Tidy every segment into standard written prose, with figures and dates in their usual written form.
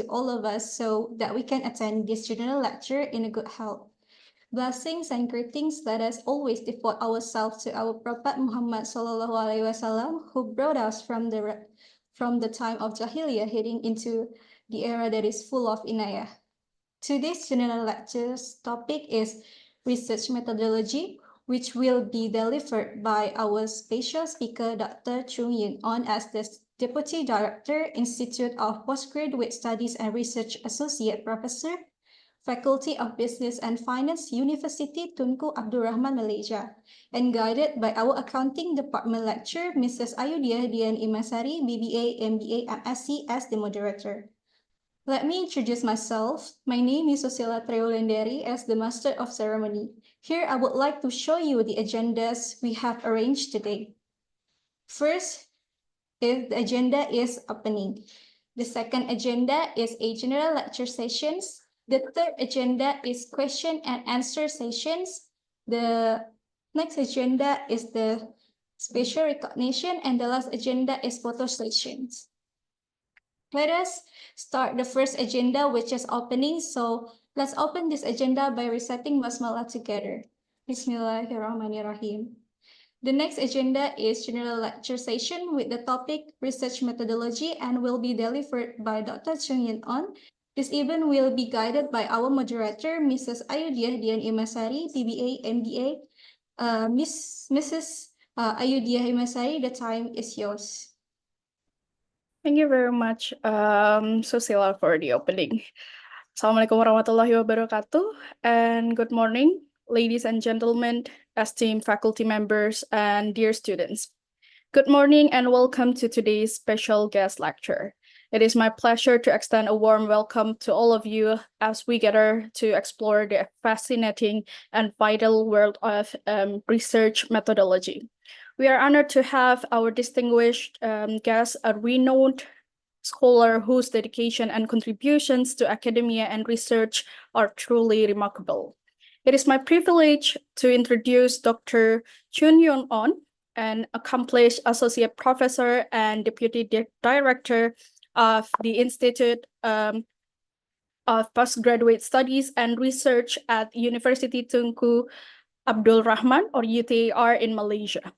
all of us so that we can attend this general lecture in a good health. Blessings and greetings, let us always devote ourselves to our Prophet Muhammad Sallallahu Alaihi Wasallam, who brought us from the time of Jahiliyyah heading into the era that is full of inayah. Today's general lecture's topic is research methodology, which will be delivered by our special speaker, Dr. Yuen Onn, as the Deputy Director, Institute of Postgraduate Studies and Research Associate Professor, Faculty of Business and Finance, University Tunku Abdul Rahman, Malaysia, and guided by our Accounting Department lecturer, Mrs. Ayudhya Dian Imasari, BBA, MBA, MSc, as the moderator. Let me introduce myself. My name is Susila Treolenderi as the Master of Ceremony. Here, I would like to show you the agendas we have arranged today. First, the agenda is opening. The second agenda is a general lecture sessions. The third agenda is question and answer sessions. The next agenda is the special recognition, and the last agenda is photo sessions. Let us start the first agenda, which is opening. So let's open this agenda by reciting Basmalah together. Bismillahirrahmanirrahim. The next agenda is general lecture session with the topic research methodology and will be delivered by Dr. Yuen Onn. This event will be guided by our moderator, Mrs. Ayudhya Dian Imasari, BBA, MBA. Mrs. Ayudhya Imasari, the time is yours. Thank you very much, Susila, for the opening. Assalamualaikum warahmatullahi wabarakatuh, and good morning, ladies and gentlemen, esteemed faculty members, and dear students. Good morning and welcome to today's special guest lecture. It is my pleasure to extend a warm welcome to all of you as we gather to explore the fascinating and vital world of research methodology. We are honored to have our distinguished guest, a renowned scholar whose dedication and contributions to academia and research are truly remarkable. It is my privilege to introduce Dr. Yuen Onn, an accomplished associate professor and deputy director of the Institute of Postgraduate Studies and Research at University Tunku Abdul Rahman, or UTAR, in Malaysia.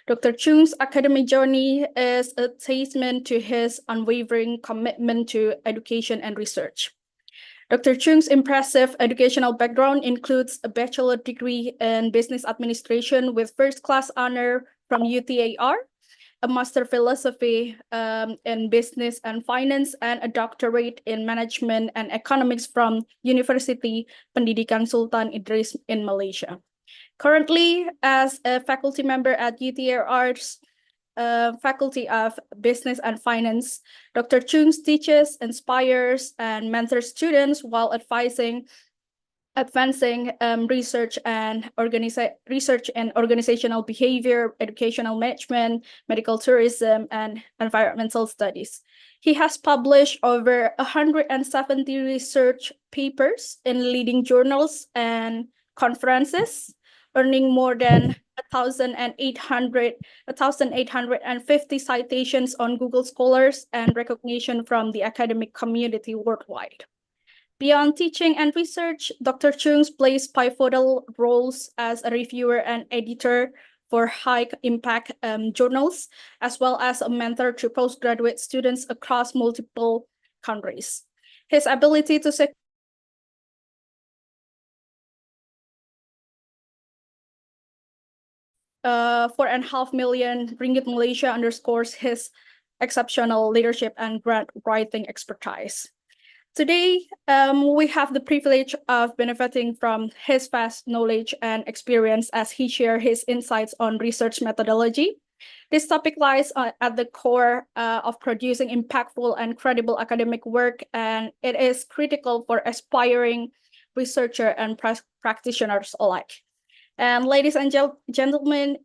Dr. Chung's academic journey is a testament to his unwavering commitment to education and research. Dr. Chung's impressive educational background includes a bachelor degree in business administration with first-class honor from UTAR, a master philosophy in business and finance, and a doctorate in management and economics from University Pendidikan Sultan Idris in Malaysia. Currently, as a faculty member at UTAR's Faculty of Business and Finance, Dr. Chung teaches, inspires, and mentors students while advancing research in organizational behavior, educational management, medical tourism, and environmental studies. He has published over 170 research papers in leading journals and conferences, earning more than 1,850 citations on Google Scholars and recognition from the academic community worldwide. Beyond teaching and research, Dr. Chung plays pivotal roles as a reviewer and editor for high-impact journals, as well as a mentor to postgraduate students across multiple countries. His ability to $4.5 million Malaysia underscores his exceptional leadership and grant writing expertise. Today, we have the privilege of benefiting from his vast knowledge and experience as he shares his insights on research methodology. This topic lies at the core of producing impactful and credible academic work, and it is critical for aspiring researchers and practitioners alike. And ladies and gentlemen,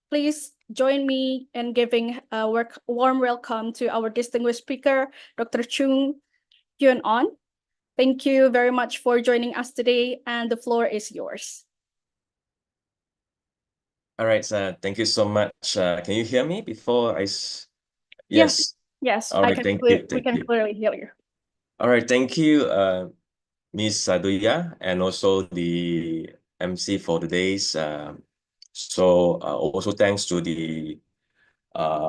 please join me in giving a warm welcome to our distinguished speaker, Dr. Yuen Onn. Thank you very much for joining us today, and the floor is yours. All right, thank you so much. Can you hear me before I? Yes. All right, thank you. We can clearly hear you. All right, thank you, Ms. Saduya, and also the MC for today's. Also thanks to the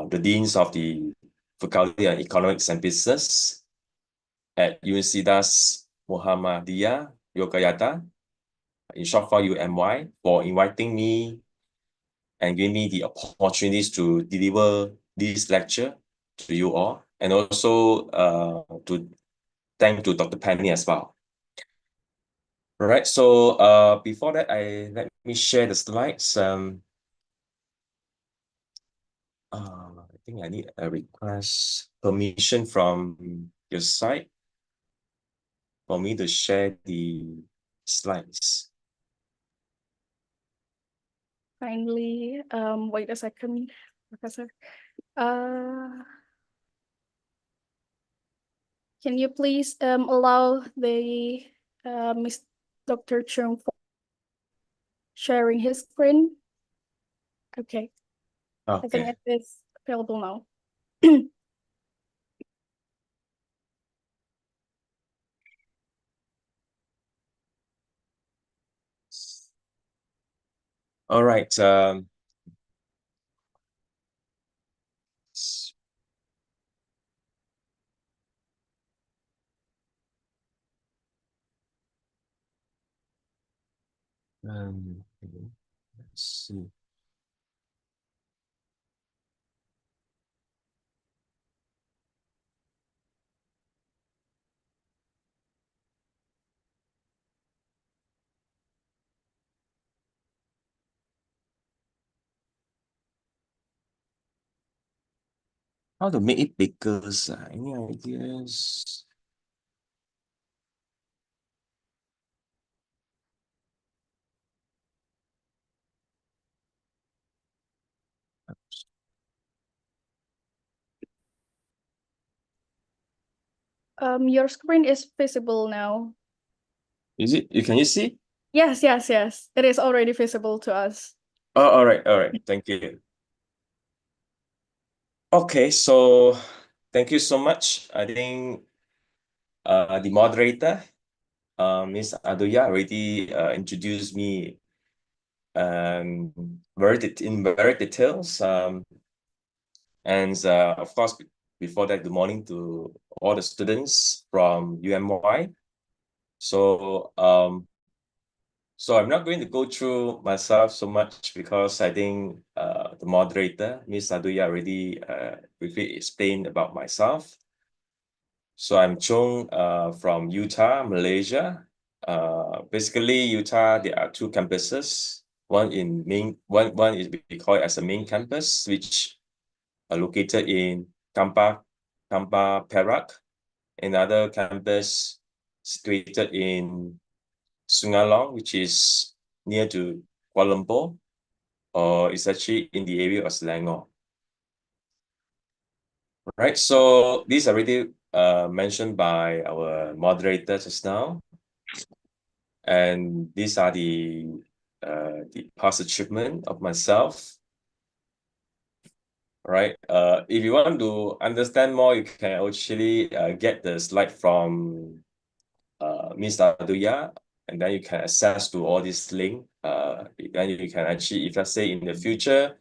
deans of the Faculty of Economics and Business at Universitas Muhammadiyah Yogyakarta, in short for UMY, for inviting me and giving me the opportunities to deliver this lecture to you all, and also to thank to Dr. Penny as well. All right, so before that, let me share the slides. I think I need a request permission from your side for me to share the slides. Kindly wait a second, Professor. Can you please allow the Miss Dr. Chung for sharing his screen? Okay, I think Okay. it is available now. All right. Let's see. How to make it bigger? Any ideas? Your screen is visible now. Is it? Can you see? Yes, yes, yes. It is already visible to us. Oh, all right, all right. Thank you. Okay, so thank you so much. I think the moderator, Ms. Adoya, already introduced me in very details. And of course, before that, good morning to all the students from UMY. So I'm not going to go through myself so much because I think the moderator, Ms. Adoya, already briefly explained about myself. So I'm Chung from Utah, Malaysia. Basically, Utah, there are two campuses. One is we call it as a main campus, which are located in Kampar Perak. Another campus situated in Sungalong, which is near to Kuala Lumpur, or it's actually in the area of Selangor. Right, so these are already mentioned by our moderator just now. And these are the past achievement of myself. Right. If you want to understand more, you can actually get the slide from Ms. Aduya, and then you can access to all this link. Then you can actually, if let's say in the future,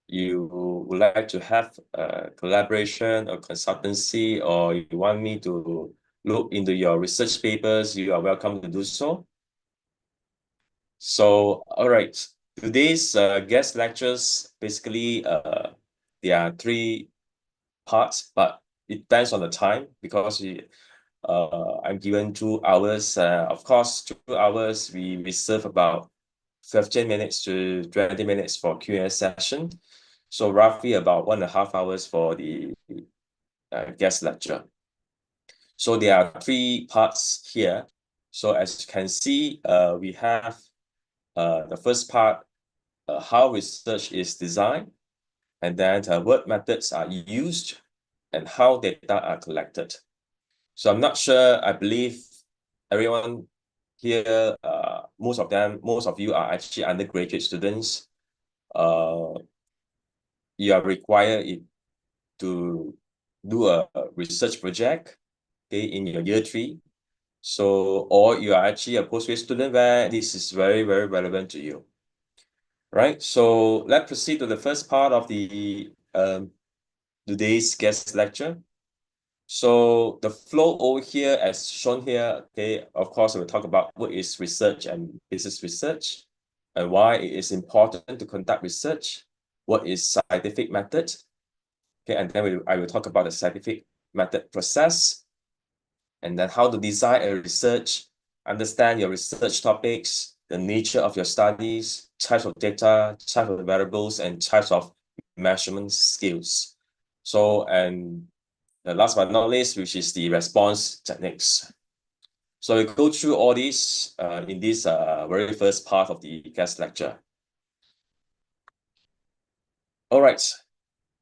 you would like to have a collaboration or consultancy, or you want me to look into your research papers, you are welcome to do so. So, all right, today's guest lectures, basically, there are three parts, but it depends on the time because I'm given 2 hours. Of course, 2 hours, we reserve about 15 minutes to 20 minutes for Q&A session. So roughly about 1.5 hours for the guest lecture. So there are three parts here. So as you can see, we have the first part, how research is designed, and then what methods are used, and how data are collected. So I'm not sure, I believe everyone here, most of you are actually undergraduate students. You are required to do a research project okay, in your year 3. So, or you are actually a postgrad student where this is very, very relevant to you. Right? So let's proceed to the first part of the today's guest lecture. So the flow over here, as shown here, okay, of course, we'll talk about what is research and business research, and why it is important to conduct research, what is scientific method, okay, and then I will talk about the scientific method process, and then how to design a research, understand your research topics, the nature of your studies, types of data, types of variables, and types of measurement skills. So, and the last but not least, which is the response techniques. So we go through all these in this very first part of the guest lecture. All right.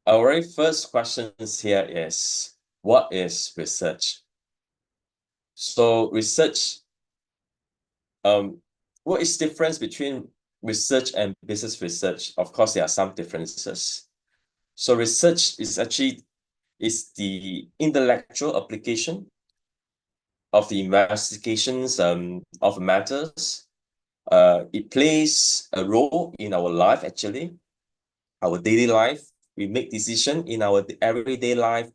Our very first question here is, what is research? So research, what is difference between research and business research? Of course, there are some differences. So research is actually the intellectual application of the investigations of matters. It plays a role in our life, actually, our daily life. We make decisions in our everyday life.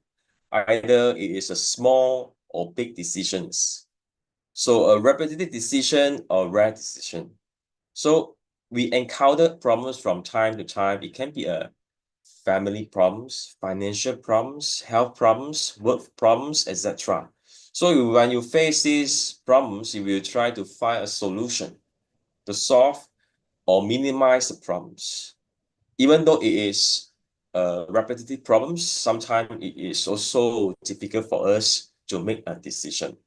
Either it is a small or big decisions. So a repetitive decision or rare decision. So we encounter problems from time to time. It can be a family problems, financial problems, health problems, work problems, etc. So when you face these problems, you will try to find a solution to solve or minimize the problems. Even though it is repetitive problems, sometimes it is also difficult for us to make a decision.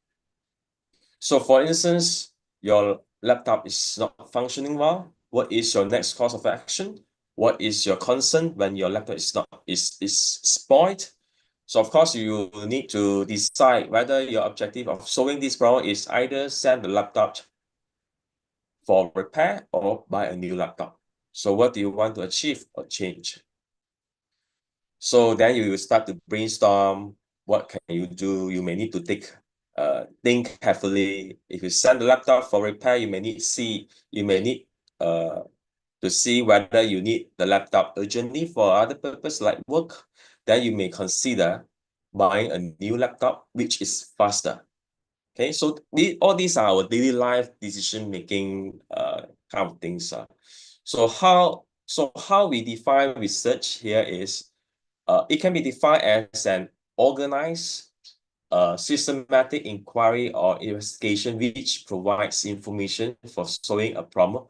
So for instance, your laptop is not functioning well. What is your next course of action? What is your concern when your laptop is spoiled? So of course, you need to decide whether your objective of solving this problem is either send the laptop for repair or buy a new laptop. So what do you want to achieve or change? So then you will start to brainstorm, what can you do? You may need to think carefully. If you send the laptop for repair, you may need to see whether you need the laptop urgently for other purpose like work. Then you may consider buying a new laptop, which is faster. Okay, so all these are our daily life decision-making kind of things. So how we define research here is it can be defined as an organized, systematic inquiry or investigation which provides information for solving a problem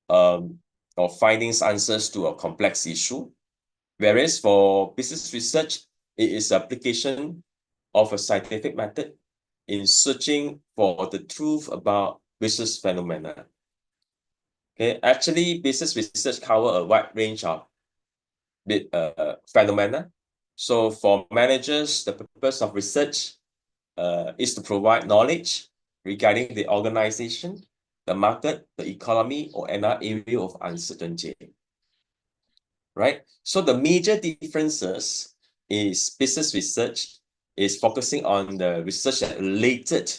or finding answers to a complex issue. Whereas for business research, it is application of a scientific method in searching for the truth about business phenomena. Okay, actually, business research cover a wide range of phenomena. So for managers, the purpose of research is to provide knowledge regarding the organization, the market, the economy, or another area of uncertainty. Right? So the major differences is business research is focusing on the research that related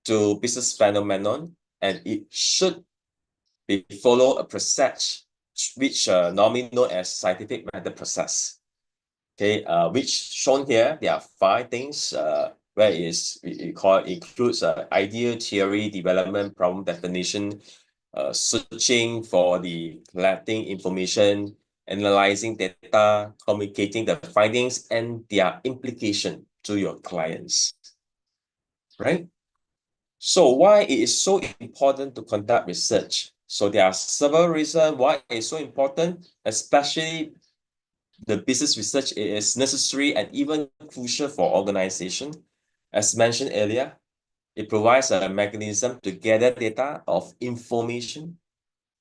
to business phenomenon, and it should follow a process which normally known as scientific method process. Okay, which shown here, there are 5 things where includes idea, theory, development, problem definition, searching for the collecting information, analyzing data, communicating the findings and their implication to your clients. Right? So why it is so important to conduct research? So there are several reasons why it is so important, especially the business research is necessary and even crucial for organization. As mentioned earlier, it provides a mechanism to gather data of information,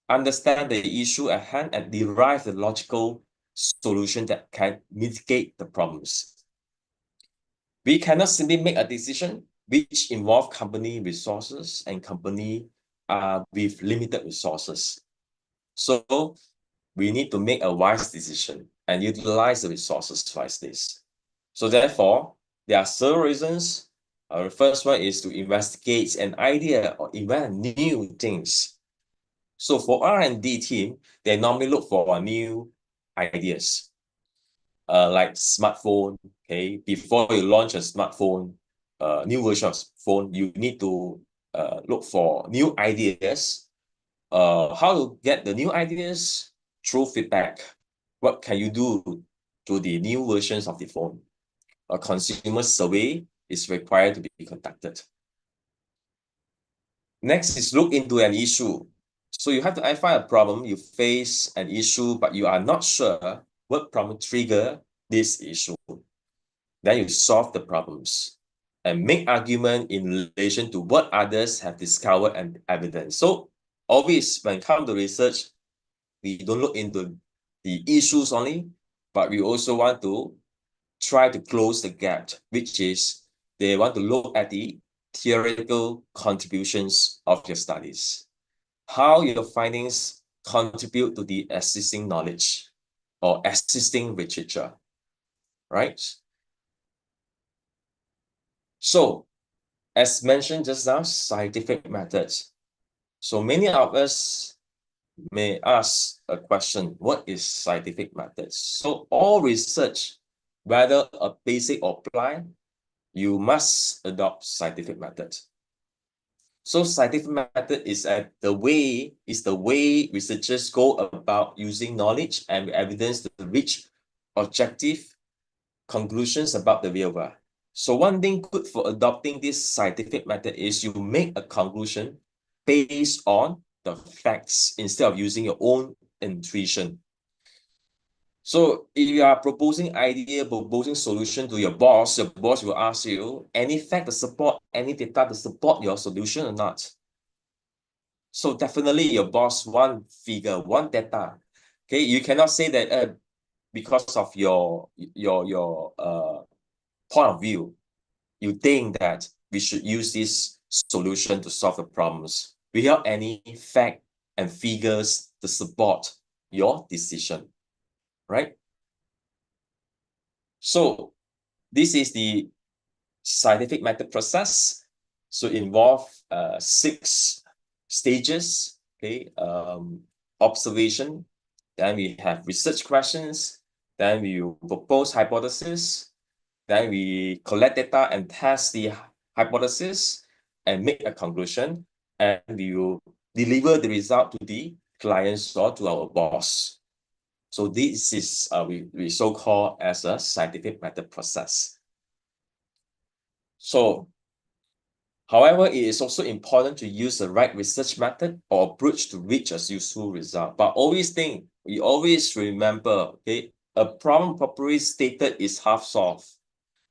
understand the issue at hand, and derive the logical solution that can mitigate the problems. We cannot simply make a decision which involve company resources and company with limited resources. So we need to make a wise decision and utilize the resources wisely. So therefore, There are several reasons. The first one is to investigate an idea or invent new things. So for R&D team, they normally look for new ideas, like smartphone. Okay, before you launch a smartphone, new version of phone, you need to look for new ideas. How to get the new ideas? Through feedback. What can you do to the new versions of the phone? A consumer survey is required to be conducted. Next is look into an issue. So you have to identify a problem, you face an issue, but you are not sure what problem trigger this issue. Then you solve the problems and make argument in relation to what others have discovered and evidence. So always when it comes to research, we don't look into the issues only, but we also want to try to close the gap, which is they want to look at the theoretical contributions of your studies, how your findings contribute to the existing knowledge or existing literature, right? So, as mentioned just now, scientific methods. So many of us may ask a question, what is scientific methods? So all research, whether a basic or applied, you must adopt scientific methods. So scientific method is the way researchers go about using knowledge and evidence to reach objective conclusions about the real world. So one thing good for adopting this scientific method is you make a conclusion based on the facts instead of using your own intuition. So if you are proposing solution to your boss will ask you, any fact to support, any data to support your solution or not? So definitely your boss want figure, want data. Okay, you cannot say that because of your point of view, you think that we should use this solution to solve the problems without any fact and figures to support your decision, right? So this is the scientific method process. So involve 6 stages. Okay, observation. Then we have research questions. Then we propose hypothesis. Then we collect data and test the hypothesis and make a conclusion. And we will deliver the result to the clients or to our boss. So this is we so-called as a scientific method process. So, however, it is also important to use the right research method or approach to reach a useful result. But we always remember, okay, a problem properly stated is half solved.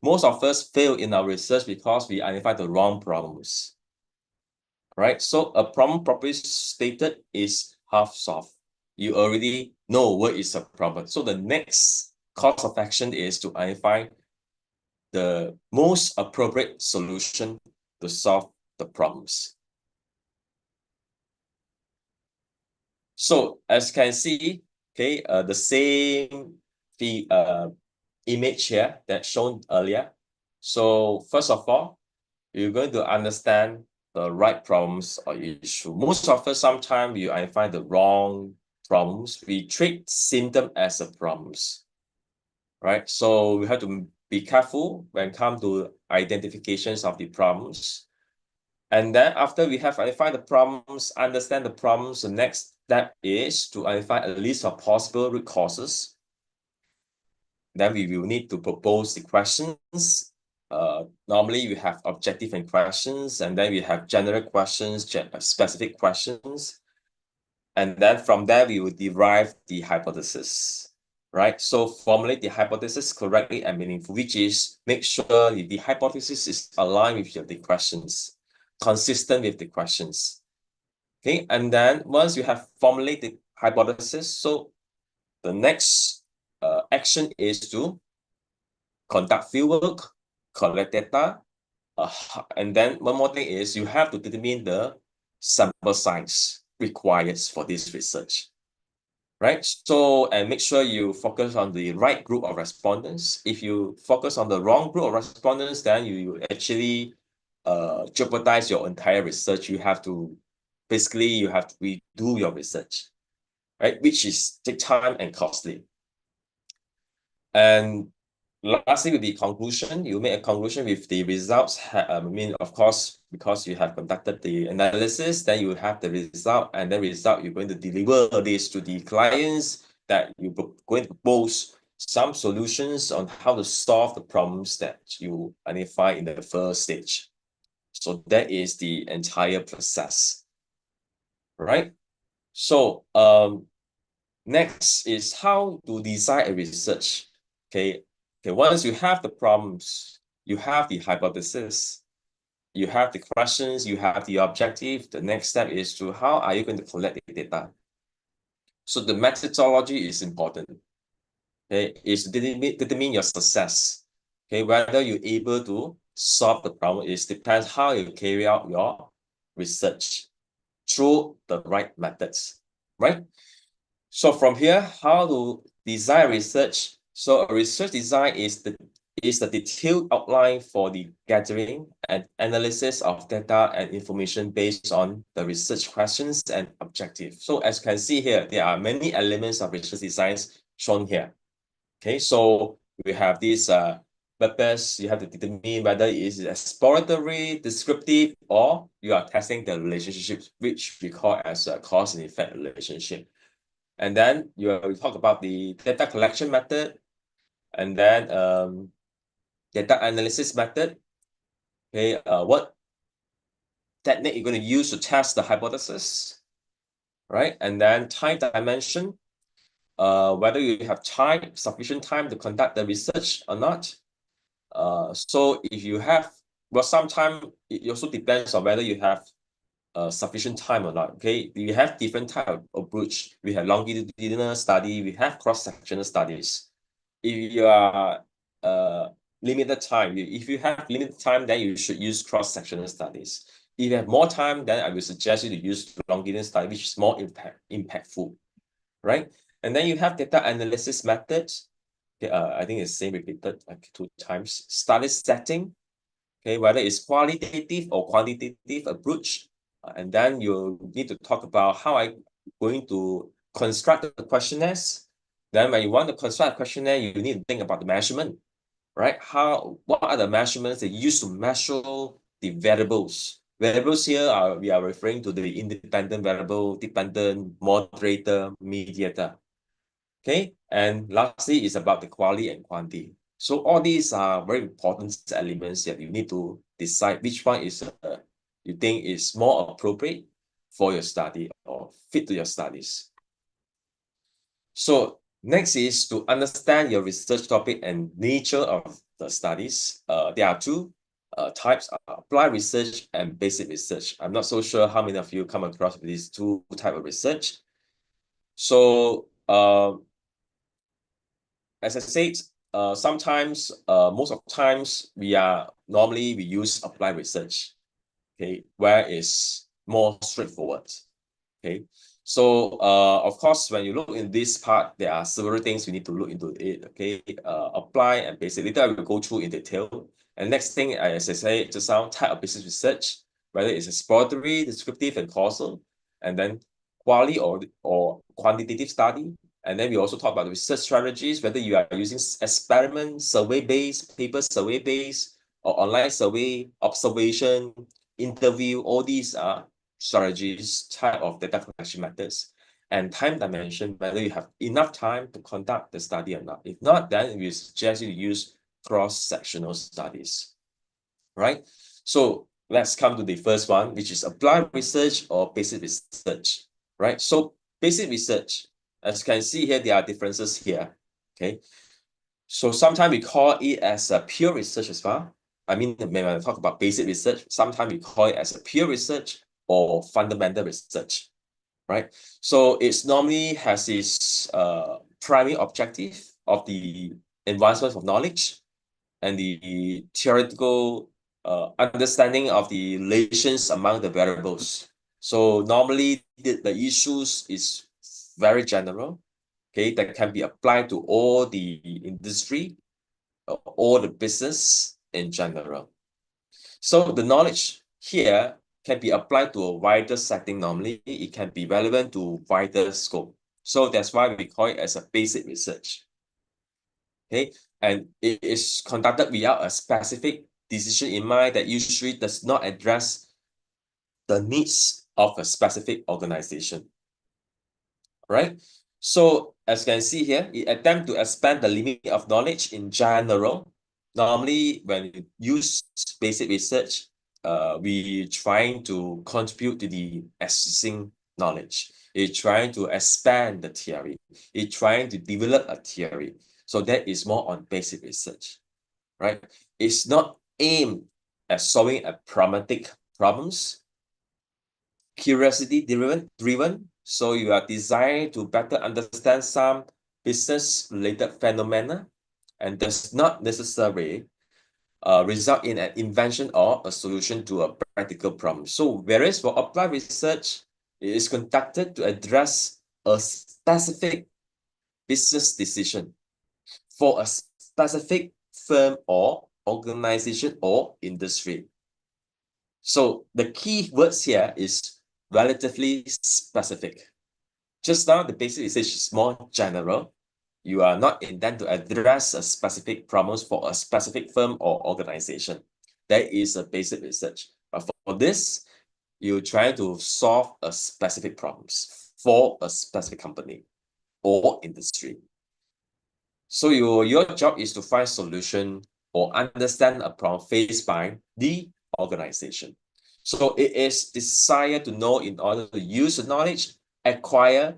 Most of us fail in our research because we identify the wrong problems. Right? So a problem properly stated is half solved. You already know what is a problem. So the next course of action is to identify the most appropriate solution to solve the problems. So as you can see, okay, the same image here that shown earlier. So first of all, you're going to understand the right problems or issue. Most of us, sometimes you identify the wrong problems. We treat symptom as a problems, right? So we have to be careful when it comes to identifications of the problems. And then after we have identified the problems, understand the problems, the next step is to identify a list of possible root causes. Then we will need to propose the questions. Normally we have objective and questions, and then we have general questions, specific questions. And then from there, we will derive the hypothesis, right? So formulate the hypothesis correctly and meaningful, which is make sure the hypothesis is aligned with the questions, consistent with the questions. Okay, and then once you have formulated hypothesis, so the next action is to conduct fieldwork, collect data, and then one more thing is you have to determine the sample size required for this research. right? So, and make sure you focus on the right group of respondents. If you focus on the wrong group of respondents, then you actually jeopardize your entire research. You have to redo your research, right? Which is take time and costly. And lastly, with the conclusion, you make a conclusion with the results. Of course, because you have conducted the analysis, then you have the result, and the result you're going to deliver this to the clients that you're going to propose some solutions on how to solve the problems that you identify in the first stage. So that is the entire process, right? So next is how to design a research. Okay, once you have the problems, you have the hypothesis, you have the questions, you have the objective. The next step is to how are you going to collect the data? So the methodology is important. Okay, is to determine your success. Okay, whether you're able to solve the problem is depends how you carry out your research through the right methods, right? So from here, how to design research? So a research design is the detailed outline for the gathering and analysis of data and information based on the research questions and objectives. So as you can see here, there are many elements of research designs shown here. Okay, so we have this purpose. You have to determine whether it is exploratory, descriptive, or you are testing the relationships, which we call as a cause and effect relationship. And then you talk about the data collection method, and then data analysis method. Okay, what technique you're going to use to test the hypothesis, right? And then time dimension, whether you have sufficient time to conduct the research or not. So if you have, well, sometimes it also depends on whether you have sufficient time or not. Okay, we have different type of approach. We have longitudinal study, we have cross-sectional studies. If you are limited time, if you have limited time, then you should use cross-sectional studies. If you have more time, then I will suggest you to use longitudinal study, which is more impactful, right? And then you have data analysis methods. Okay, I think it's same repeated like 2 times. Study setting, okay, whether it's qualitative or quantitative approach. And then you need to talk about how I'm going to construct the questionnaires. Then when you want to construct a questionnaire, you need to think about the measurement, right? What are the measurements they use to measure the variables? Variables here we are referring to the independent variable, dependent, moderator, mediator. Okay, and lastly is about the quality and quantity. So all these are very important elements that you need to decide which one is you think is more appropriate for your study or fit to your studies. So next is to understand your research topic and nature of the studies. There are two types: applied research and basic research. I'm not so sure how many of you come across these two types of research. So as I said, sometimes, most of the times, we use applied research, okay, where it's more straightforward, okay. So, of course, when you look in this part, there are several things you need to look into it, okay. Apply and basic. Later, I will go through in detail. And next thing, as I say, just some type of business research, whether it's exploratory, descriptive, and causal, and then quality or quantitative study. And then we also talk about the research strategies, whether you are using experiment, survey-based, paper survey-based, or online survey, observation, interview, all these are strategies, type of data collection methods. And time dimension, whether you have enough time to conduct the study or not. If not, then we suggest you to use cross-sectional studies, right? So let's come to the first one, which is applied research or basic research, right? So basic research, as you can see here, there are differences here, okay? So sometimes we call it as a pure research as well. I mean, when I talk about basic research, sometimes we call it as a pure research or fundamental research, right? So it's normally has its primary objective of the advancement of knowledge and the theoretical understanding of the relations among the variables. So normally the issues is very general, okay, that can be applied to all the industry, all the business in general. So the knowledge here can be applied to a wider setting normally. It can be relevant to wider scope. So that's why we call it as a basic research. Okay, and it is conducted without a specific decision in mind that usually does not address the needs of a specific organization. Right? So as you can see here, it attempts to expand the limit of knowledge in general. Normally, when you use basic research, we trying to contribute to the existing knowledge. It's trying to expand the theory. It's trying to develop a theory. So that is more on basic research, right? It's not aimed at solving a pragmatic problems, curiosity driven. So you are designed to better understand some business related phenomena and does not necessarily result in an invention or a solution to a practical problem. So whereas for applied research, it is conducted to address a specific business decision for a specific firm or organization or industry. So the key words here is relatively specific. Just now, the basic research is more general. You are not intended to address a specific problems for a specific firm or organization. That is a basic research. But for this, you try to solve a specific problems for a specific company or industry. So your job is to find solution or understand a problem faced by the organization. So it is desire to know in order to use the knowledge, acquire,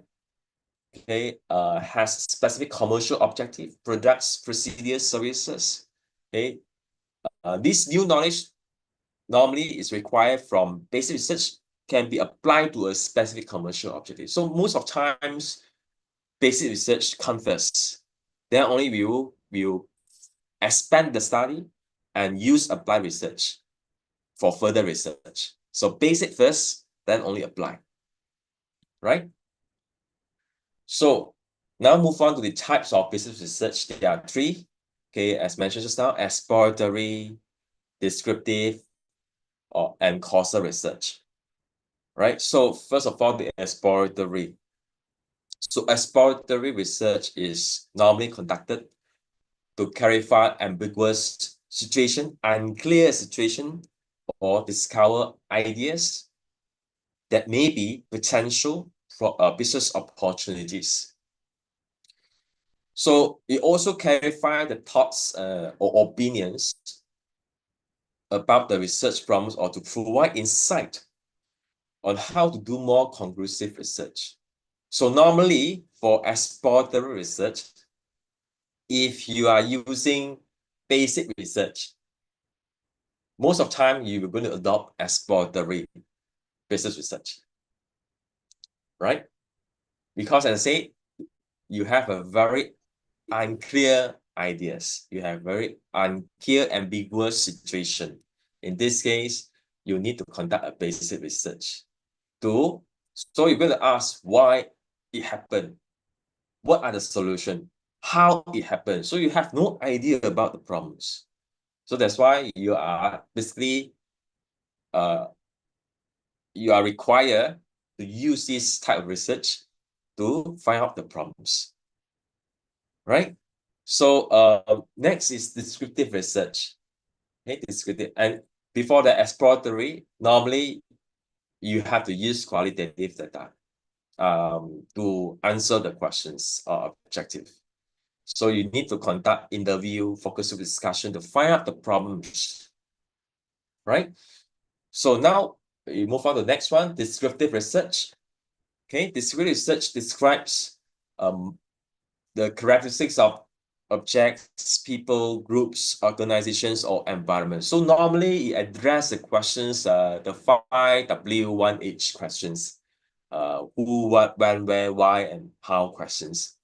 okay, has specific commercial objective, products, procedures, services. Okay, this new knowledge normally is required from basic research can be applied to a specific commercial objective. So most of times, basic research comes first. Then only we will expand the study and use applied research for further research. So basic first, then only apply, right? So now move on to the types of business research. There are three, okay, as mentioned just now, exploratory, descriptive, and causal research, right? So first of all, the exploratory. So exploratory research is normally conducted to clarify ambiguous situation, unclear situation, or discover ideas that may be potential for business opportunities. So it also clarify the thoughts or opinions about the research problems or to provide insight on how to do more conclusive research. So normally for exploratory research, if you are using basic research, most of the time you're going to adopt exploratory business research, right? Because as I say, you have a very unclear ideas. You have very unclear, ambiguous situation. In this case, you need to conduct a basic research. So you're going to ask why it happened. What are the solutions? How it happened? So you have no idea about the problems. So that's why you are basically you are required to use this type of research to find out the problems, right? So next is descriptive research. Okay, descriptive. And before the exploratory, normally you have to use qualitative data to answer the questions objective. So you need to conduct interview, focus group discussion to find out the problems, right? So now you move on to the next one, descriptive research. Okay, descriptive research describes the characteristics of objects, people, groups, organizations, or environments. So normally it addresses the questions, the 5W1H questions, who, what, when, where, why, and how questions.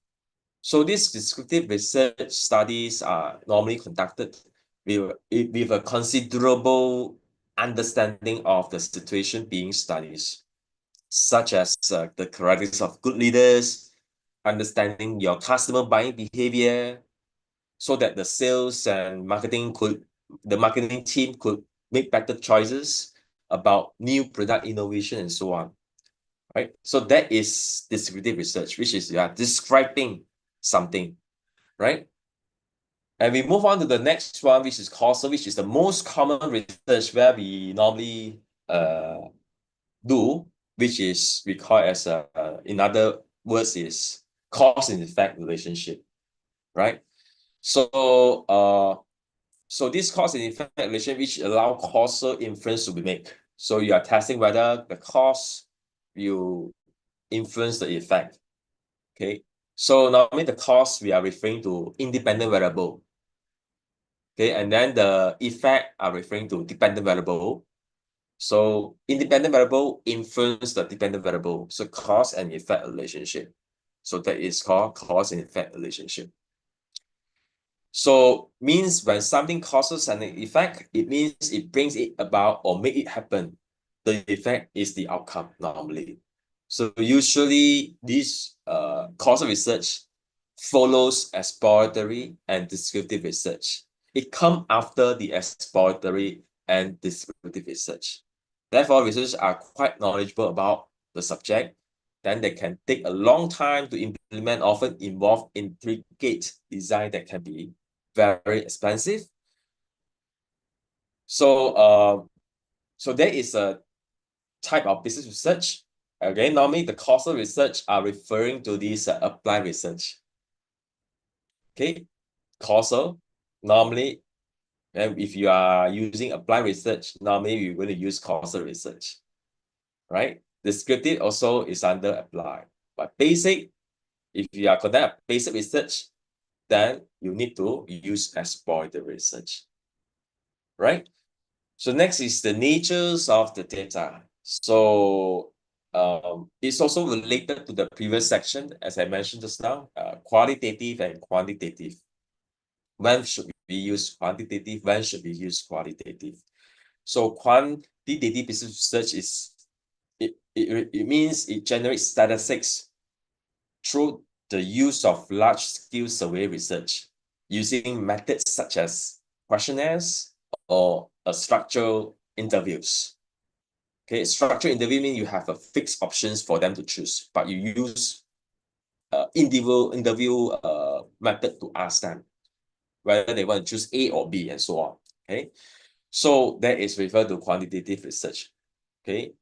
So these descriptive research studies are normally conducted with a considerable understanding of the situation being studied, such as the characteristics of good leaders, understanding your customer buying behavior so that the sales and the marketing team could make better choices about new product innovation and so on, right? So that is descriptive research, which is you are describing something, right? And we move on to the next one, which is causal, which is the most common research where we normally do, which is we call as in other words is cause and effect relationship, right? So this cause and effect relation which allow causal inference to be made. So you are testing whether the cause will influence the effect. Okay. So normally the cause we are referring to independent variable. Okay, and then the effect are referring to dependent variable. So independent variable influence the dependent variable. So cause and effect relationship. So that is called cause and effect relationship. So means when something causes an effect, it means it brings it about or make it happen. The effect is the outcome normally. So usually this causal research follows exploratory and descriptive research. It comes after the exploratory and descriptive research. Therefore, researchers are quite knowledgeable about the subject. Then they can take a long time to implement, often involve intricate design that can be very expensive. So there is a type of business research. Again, normally the causal research are referring to this applied research. Okay, causal, normally, and if you are using applied research, normally you're going to use causal research, right? Descriptive also is under applied. But basic, if you are conducting basic research, then you need to use exploratory research, right? So next is the natures of the data. So it's also related to the previous section, as I mentioned just now, qualitative and quantitative. When should we use quantitative? When should we use qualitative? So quantitative business research is, it means it generates statistics through the use of large-scale survey research using methods such as questionnaires or structural interviews. Okay, structural interview means you have a fixed options for them to choose, but you use individual interview method to ask them whether they want to choose A or B and so on. Okay, so that is referred to quantitative research. Okay,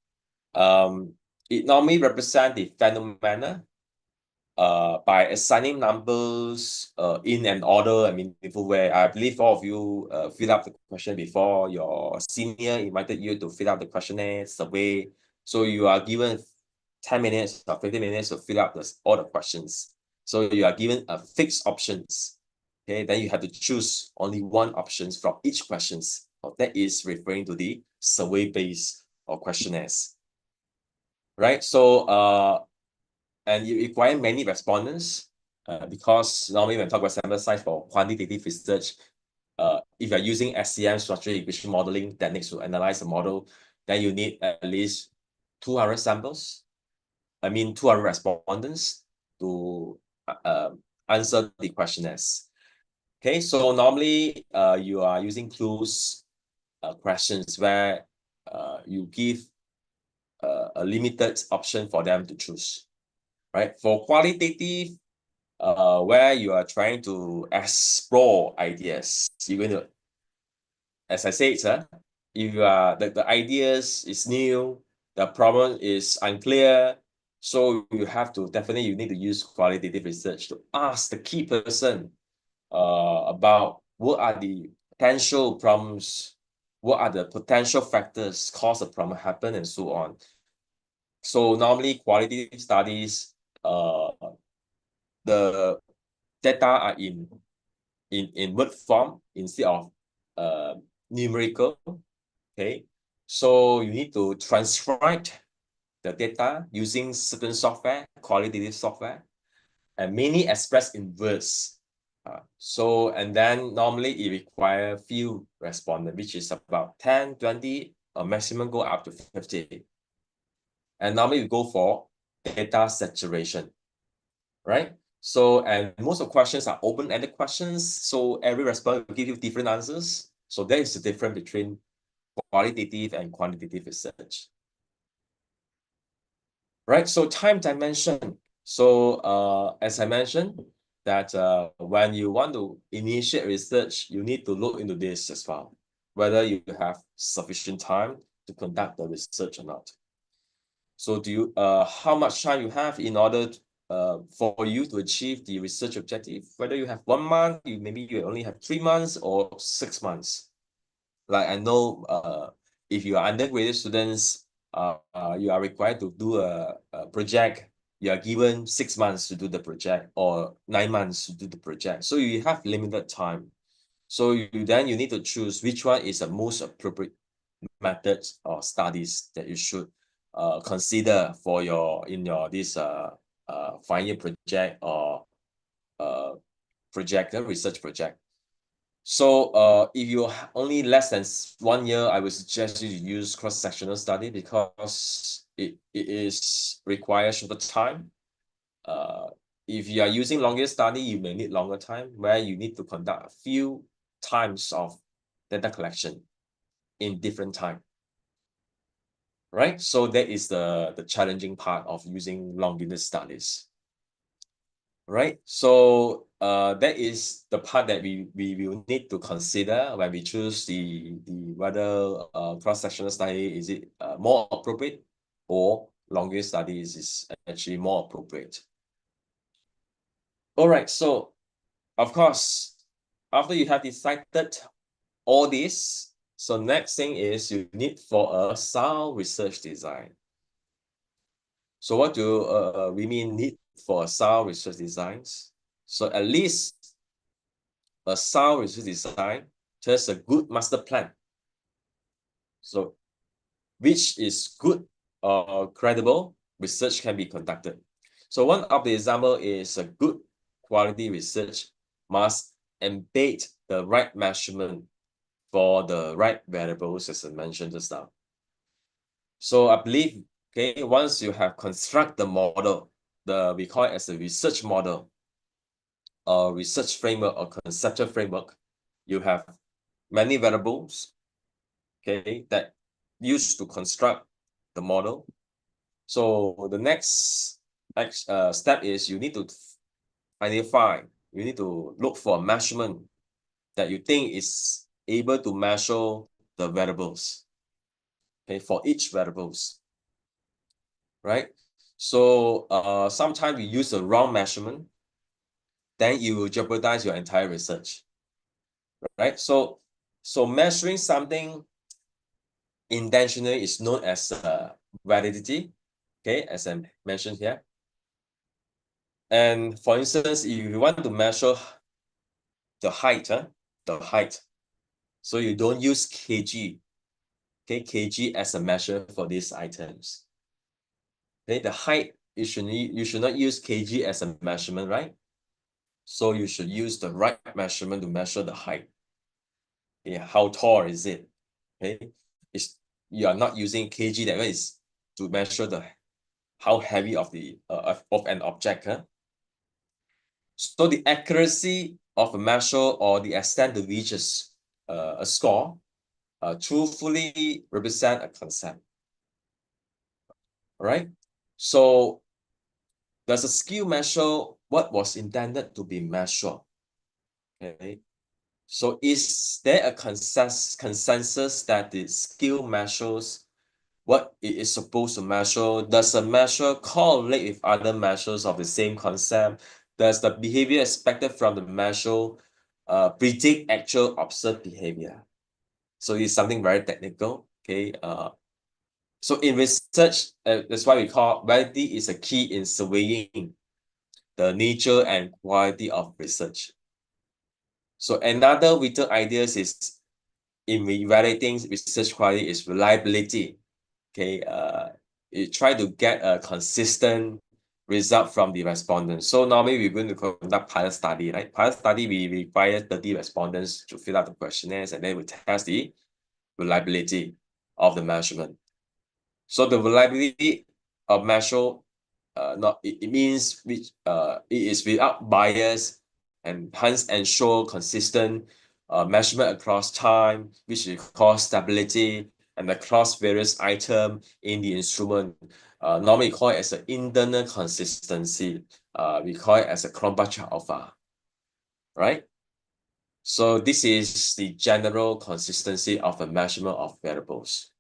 it normally represents the phenomena by assigning numbers in an order and meaningful way. I believe all of you fill up the question before your senior invited you to fill out the questionnaire survey. So you are given 10 minutes or 15 minutes to fill up all the questions. So you are given a fixed options. Okay, then you have to choose only one options from each questions. That is referring to the survey-based or questionnaires. Right? So and you require many respondents because normally when we talk about sample size for quantitative research, if you're using SCM, structural equation modeling techniques to analyze the model, then you need at least 200 samples. 200 respondents to answer the questionnaires. Okay, so normally you are using clues questions where you give a limited option for them to choose. Right? For qualitative, where you are trying to explore ideas, you're going to, as I said, if you are the ideas is new, the problem is unclear, so you have to you need to use qualitative research to ask the key person about what are the potential problems, what are the potential factors cause a problem happen, and so on. So normally qualitative studies, the data are in word form instead of numerical. Okay, so you need to transcribe the data using certain software, qualitative software, and mainly expressed in words. And then normally it requires few respondents, which is about 10, 20, or maximum go up to 50. And normally we go for data saturation. right? So, and most of questions are open-ended questions, so every respondent will give you different answers. So there is the difference between qualitative and quantitative research. Right, so time dimension. So as I mentioned, that when you want to initiate research, you need to look into this as well, whether you have sufficient time to conduct the research or not. So do you how much time you have in order for you to achieve the research objective? Whether you have 1 month, maybe you only have 3 months or 6 months. Like I know if you are undergraduate students, you are required to do a project. You are given 6 months to do the project or 9 months to do the project. So you have limited time. So you need to choose which one is the most appropriate methods or studies that you should consider for your this final year project or research project. So if you only less than 1 year, I would suggest you to use cross-sectional study because it is requires shorter time. If you are using longer study, you may need longer time where you need to conduct a few times of data collection in different time. Right? So that is the challenging part of using longitudinal studies. Right? So that is the part that we will need to consider when we choose the whether cross-sectional study is it more appropriate or longer studies is actually more appropriate. All right, so of course, after you have decided all this, so next thing is you need for a sound research design. So what do we mean need for a sound research designs? So at least a sound research design tells a good master plan. So which is good or credible research can be conducted. So one of the example is a good quality research must embed the right measurement for the right variables as I mentioned just now. So I believe, okay, once you have construct the model, we call it as a research model, or research framework or conceptual framework, you have many variables, okay, that used to construct the model. So the next step is you need to identify, you need to look for a measurement that you think is able to measure the variables, okay, for each variables, right? So sometimes we use the wrong measurement, then you will jeopardize your entire research, right? So measuring something intentionally is known as validity, okay, as I mentioned here. And for instance, if you want to measure the height, so you don't use kg, okay, kg as a measure for these items. Okay, the height, you should not use kg as a measurement, right? So you should use the right measurement to measure the height. Okay, how tall is it? Okay, you are not using kg, that is to measure the how heavy of an object. So the accuracy of a measure or the extent to which a score truthfully represent a concept. All right. So does a skill measure what was intended to be measured? Okay. So is there a consensus that the skill measures what it is supposed to measure? Does a measure correlate with other measures of the same concept? Does the behavior expected from the measure predict actual observed behavior? So it's something very technical. Okay. So in research, that's why we call validity is a key in surveying the nature and quality of research. So another vital idea is in evaluating research quality is reliability. Okay, you try to get a consistent result from the respondents. So normally we're going to conduct pilot study, right? Pilot study, we require 30 respondents to fill out the questionnaires, and then we test the reliability of the measurement. So the reliability of measure it means which it is without bias and hence ensure consistent measurement across time, which we call stability, and across various items in the instrument. Normally call it as an internal consistency. We call it as a Krombacher alpha, right? So this is the general consistency of a measurement of variables,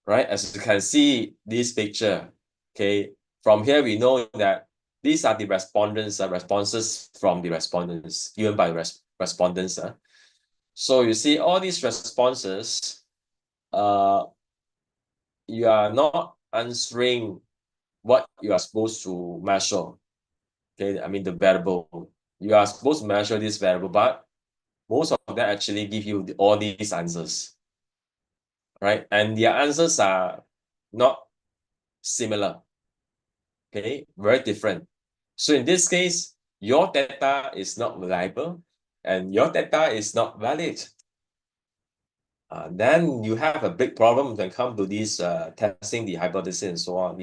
right? As you can see this picture, okay, from here we know that these are the responses from the respondents given by respondents. So you see all these responses, you are not answering what you are supposed to measure. Okay, I mean the variable. You are supposed to measure this variable, but most of them actually give you all these answers, right? And their answers are not similar. Okay, very different. So in this case, your data is not reliable and your data is not valid. Then you have a big problem when it comes to this testing the hypothesis and so on.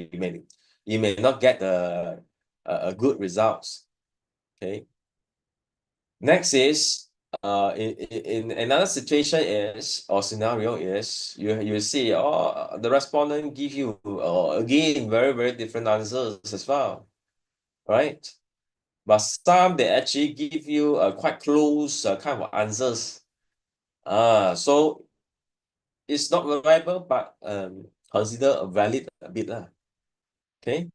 You may not get a good results. Okay. Next is in another situation is or scenario is you see the respondent give you again very different answers as well, right? But some they actually give you quite close kind of answers. So it's not reliable, but consider a valid a bit lah. Okay.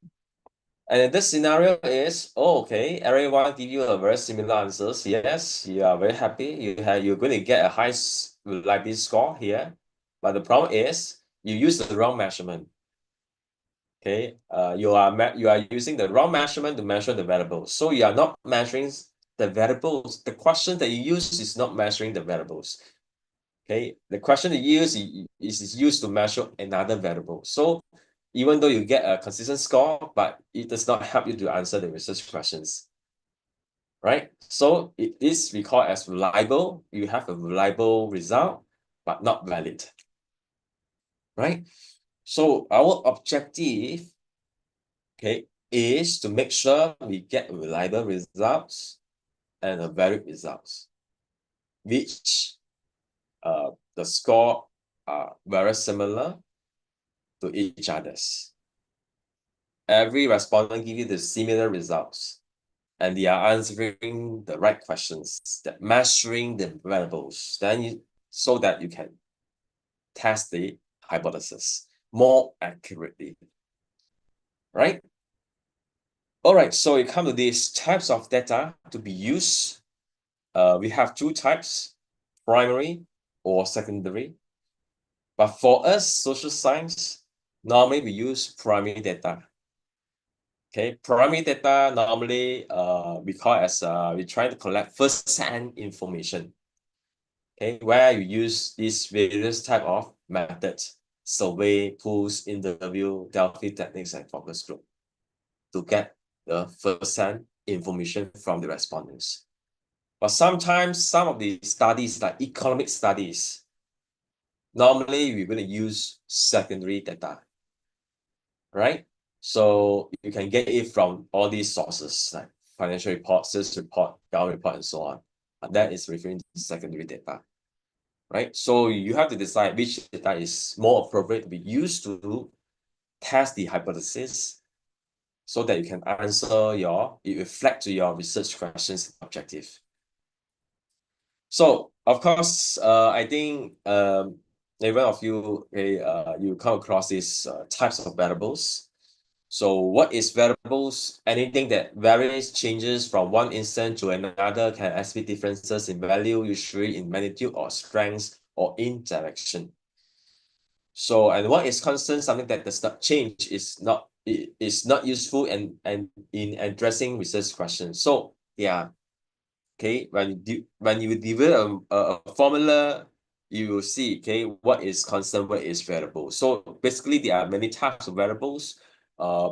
And this scenario is, okay, everyone give you a very similar answers. Yes, you are very happy. You're going to get a high reliability score here. But the problem is you use the wrong measurement. Okay, you are using the wrong measurement to measure the variables. So you are not measuring the variables. The question that you use is not measuring the variables. Okay, the question you use is used to measure another variable. So even though you get a consistent score, but it does not help you to answer the research questions, right? So it is we call as reliable. You have a reliable result, but not valid, right? So our objective, okay, is to make sure we get reliable results and a valid results, which the score are very similar to each others. Every respondent give you the similar results, and they are answering the right questions, that measuring the variables, so that you can test the hypothesis more accurately, right? All right, so we come to these types of data to be used. We have two types, primary or secondary. But for us, social science, normally we use primary data. Okay, primary data normally we call as we try to collect first-hand information. Okay, where you use these various type of methods, survey, polls, interview, Delphi techniques, and focus group to get the first-hand information from the respondents. But sometimes some of the studies, like economic studies, normally we're going to use secondary data, right? So you can get it from all these sources, like financial report, sales report, government report, and so on. And that is referring to secondary data, right? So you have to decide which data is more appropriate to be used to test the hypothesis so that you can answer it reflect to your research questions objective. So of course, I think every one of you, you come across these types of variables. So what is variables? Anything that varies, changes from one instant to another, can exhibit differences in value, usually in magnitude or strength or in direction. So, and what is constant, something that does not change, is not useful and in addressing research questions. So yeah, okay, when you develop a formula, you will see, okay, what is constant, what is variable. So basically there are many types of variables.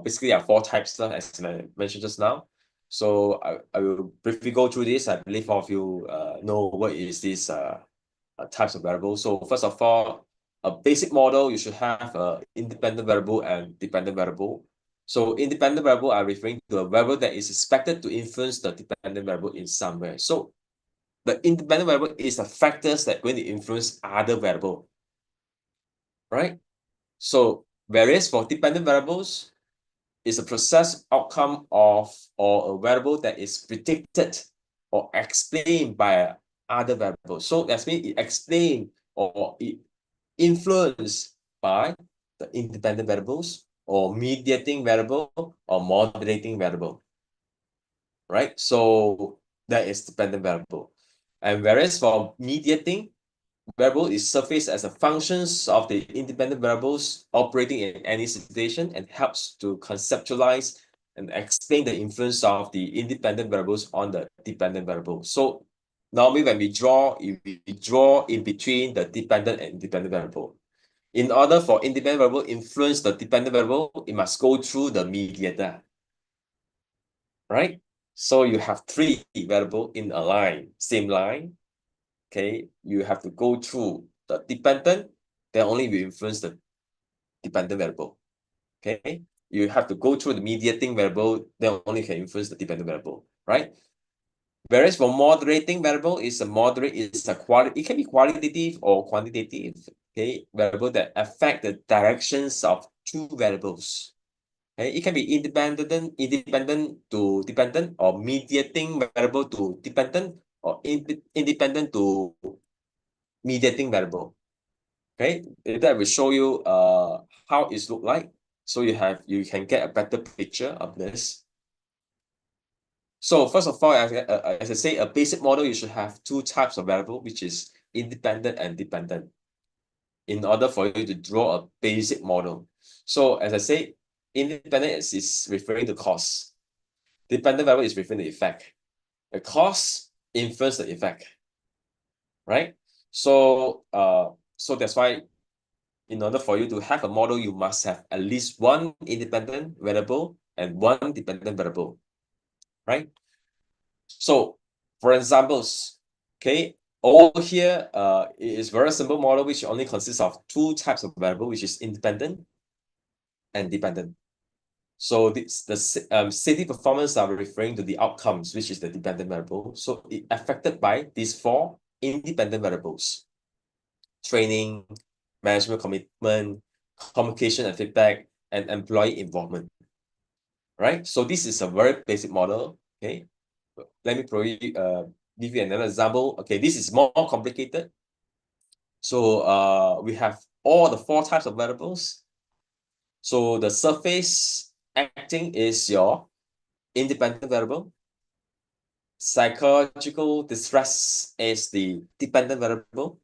Basically there are four types, as I mentioned just now. So I will briefly go through this. I believe all of you know what is this types of variables. So first of all, a basic model, you should have a independent variable and dependent variable. So independent variable are referring to a variable that is expected to influence the dependent variable in some way. So the independent variable is the factors that are going to influence other variable, right? So whereas for dependent variables, is a process outcome of or a variable that is predicted or explained by other variables. So that means it explained or it influenced by the independent variables or mediating variable or moderating variable, right? So that is dependent variable. And whereas for mediating variable is surfaced as a functions of the independent variables operating in any situation and helps to conceptualize and explain the influence of the independent variables on the dependent variable. So normally when we draw in between the dependent and independent variable. In order for independent variable influence the dependent variable, it must go through the mediator, right? So you have three variable in a line, same line. Okay, you have to go through the dependent, then only will influence the dependent variable. Okay, you have to go through the mediating variable, then only can influence the dependent variable, right? Whereas for moderating variable is a moderate, is a quality, it can be qualitative or quantitative, okay, variable that affect the directions of two variables. Okay, it can be independent to dependent, or mediating variable to dependent, or independent to mediating variable. Okay, that will show you how it look like, so you can get a better picture of this. So first of all, as I say, a basic model, you should have two types of variable, which is independent and dependent, in order for you to draw a basic model. So as I say, independent is referring to cause. Dependent variable is referring to effect. The cause influence the effect, right? So so that's why in order for you to have a model, you must have at least one independent variable and one dependent variable, right? So for examples, okay, over here, it is very simple model which only consists of two types of variable, which is independent and dependent. So the city performance are referring to the outcomes, which is the dependent variable. So it affected by these four independent variables: training, management commitment, communication and feedback, and employee involvement. Right? So this is a very basic model. Okay. Let me probably give you another example. Okay, this is more complicated. So we have all the four types of variables. So the surface acting is your independent variable. Psychological distress is the dependent variable.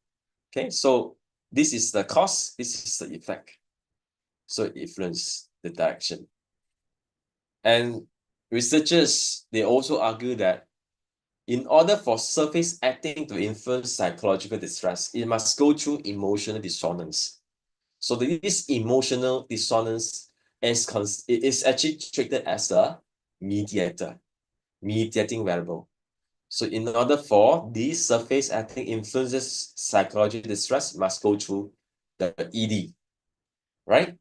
Okay, so this is the cause, this is the effect. So it influences the direction. And researchers, they also argue that in order for surface acting to influence psychological distress, it must go through emotional dissonance. So this emotional dissonance is actually treated as a mediating variable. So in order for these surface acting influences psychological distress, must go through the ED, right?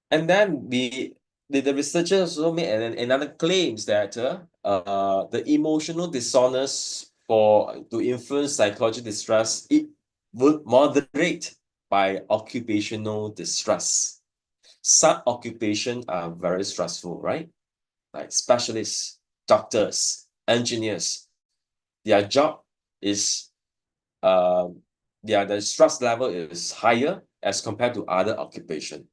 And then the researchers also made another claims that the emotional dissonance to influence psychological distress, it would moderate by occupational distress. Some occupations are very stressful, right? Like specialists, doctors, engineers, their job is the stress level is higher as compared to other occupation.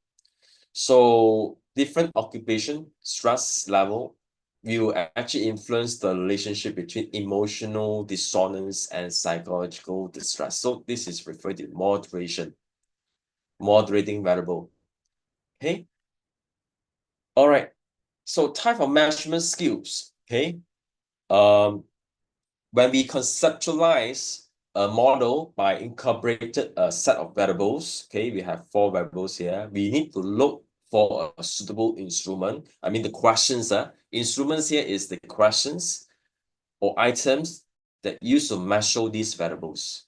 So different occupation stress level will actually influence the relationship between emotional dissonance and psychological distress. So this is referred to moderating variable. Okay. All right. So type of measurement skills. Okay. When we conceptualize a model by incorporated a set of variables, okay, we have four variables here. We need to look for a suitable instrument. I mean, the questions, instruments here is the questions or items that use to measure these variables.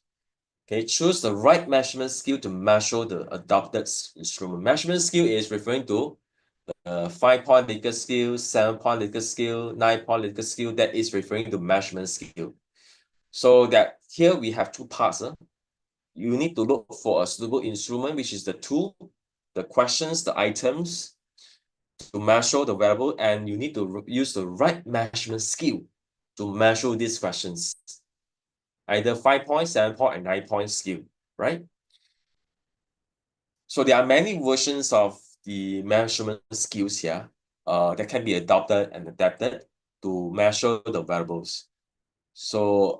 Okay, choose the right measurement skill to measure the adopted instrument. Measurement skill is referring to 5-point Likert scale, 7-point Likert scale, 9-point Likert scale, that is referring to measurement scale. So that here we have two parts. You need to look for a suitable instrument, which is the tool, the questions, the items to measure the variable, and you need to use the right measurement skill to measure these questions. Either 5-point, 7-point, and 9-point skill, right? So there are many versions of the measurement skills here that can be adopted and adapted to measure the variables. So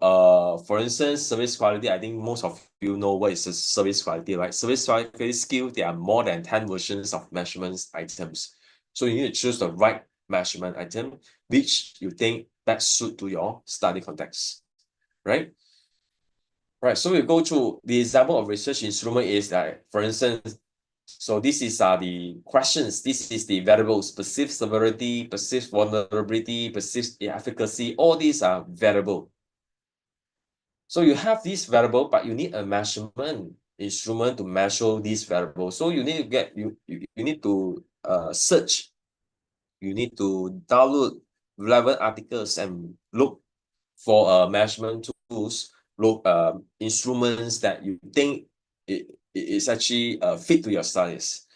for instance, service quality, I think most of you know what is the service quality, right? Service quality skill, there are more than 10 versions of measurements items. So you need to choose the right measurement item, which you think best suit to your study context, right? Right, so we go to the example of research instrument is that, for instance, so this is the questions. This is the variables: perceived severity, perceived vulnerability, perceived efficacy. All these are variable. So you have this variable, but you need a measurement instrument to measure these variables. So you need to get you need to search. You need to download relevant articles and look for measurement tools, look instruments that you think it is actually fit to your studies.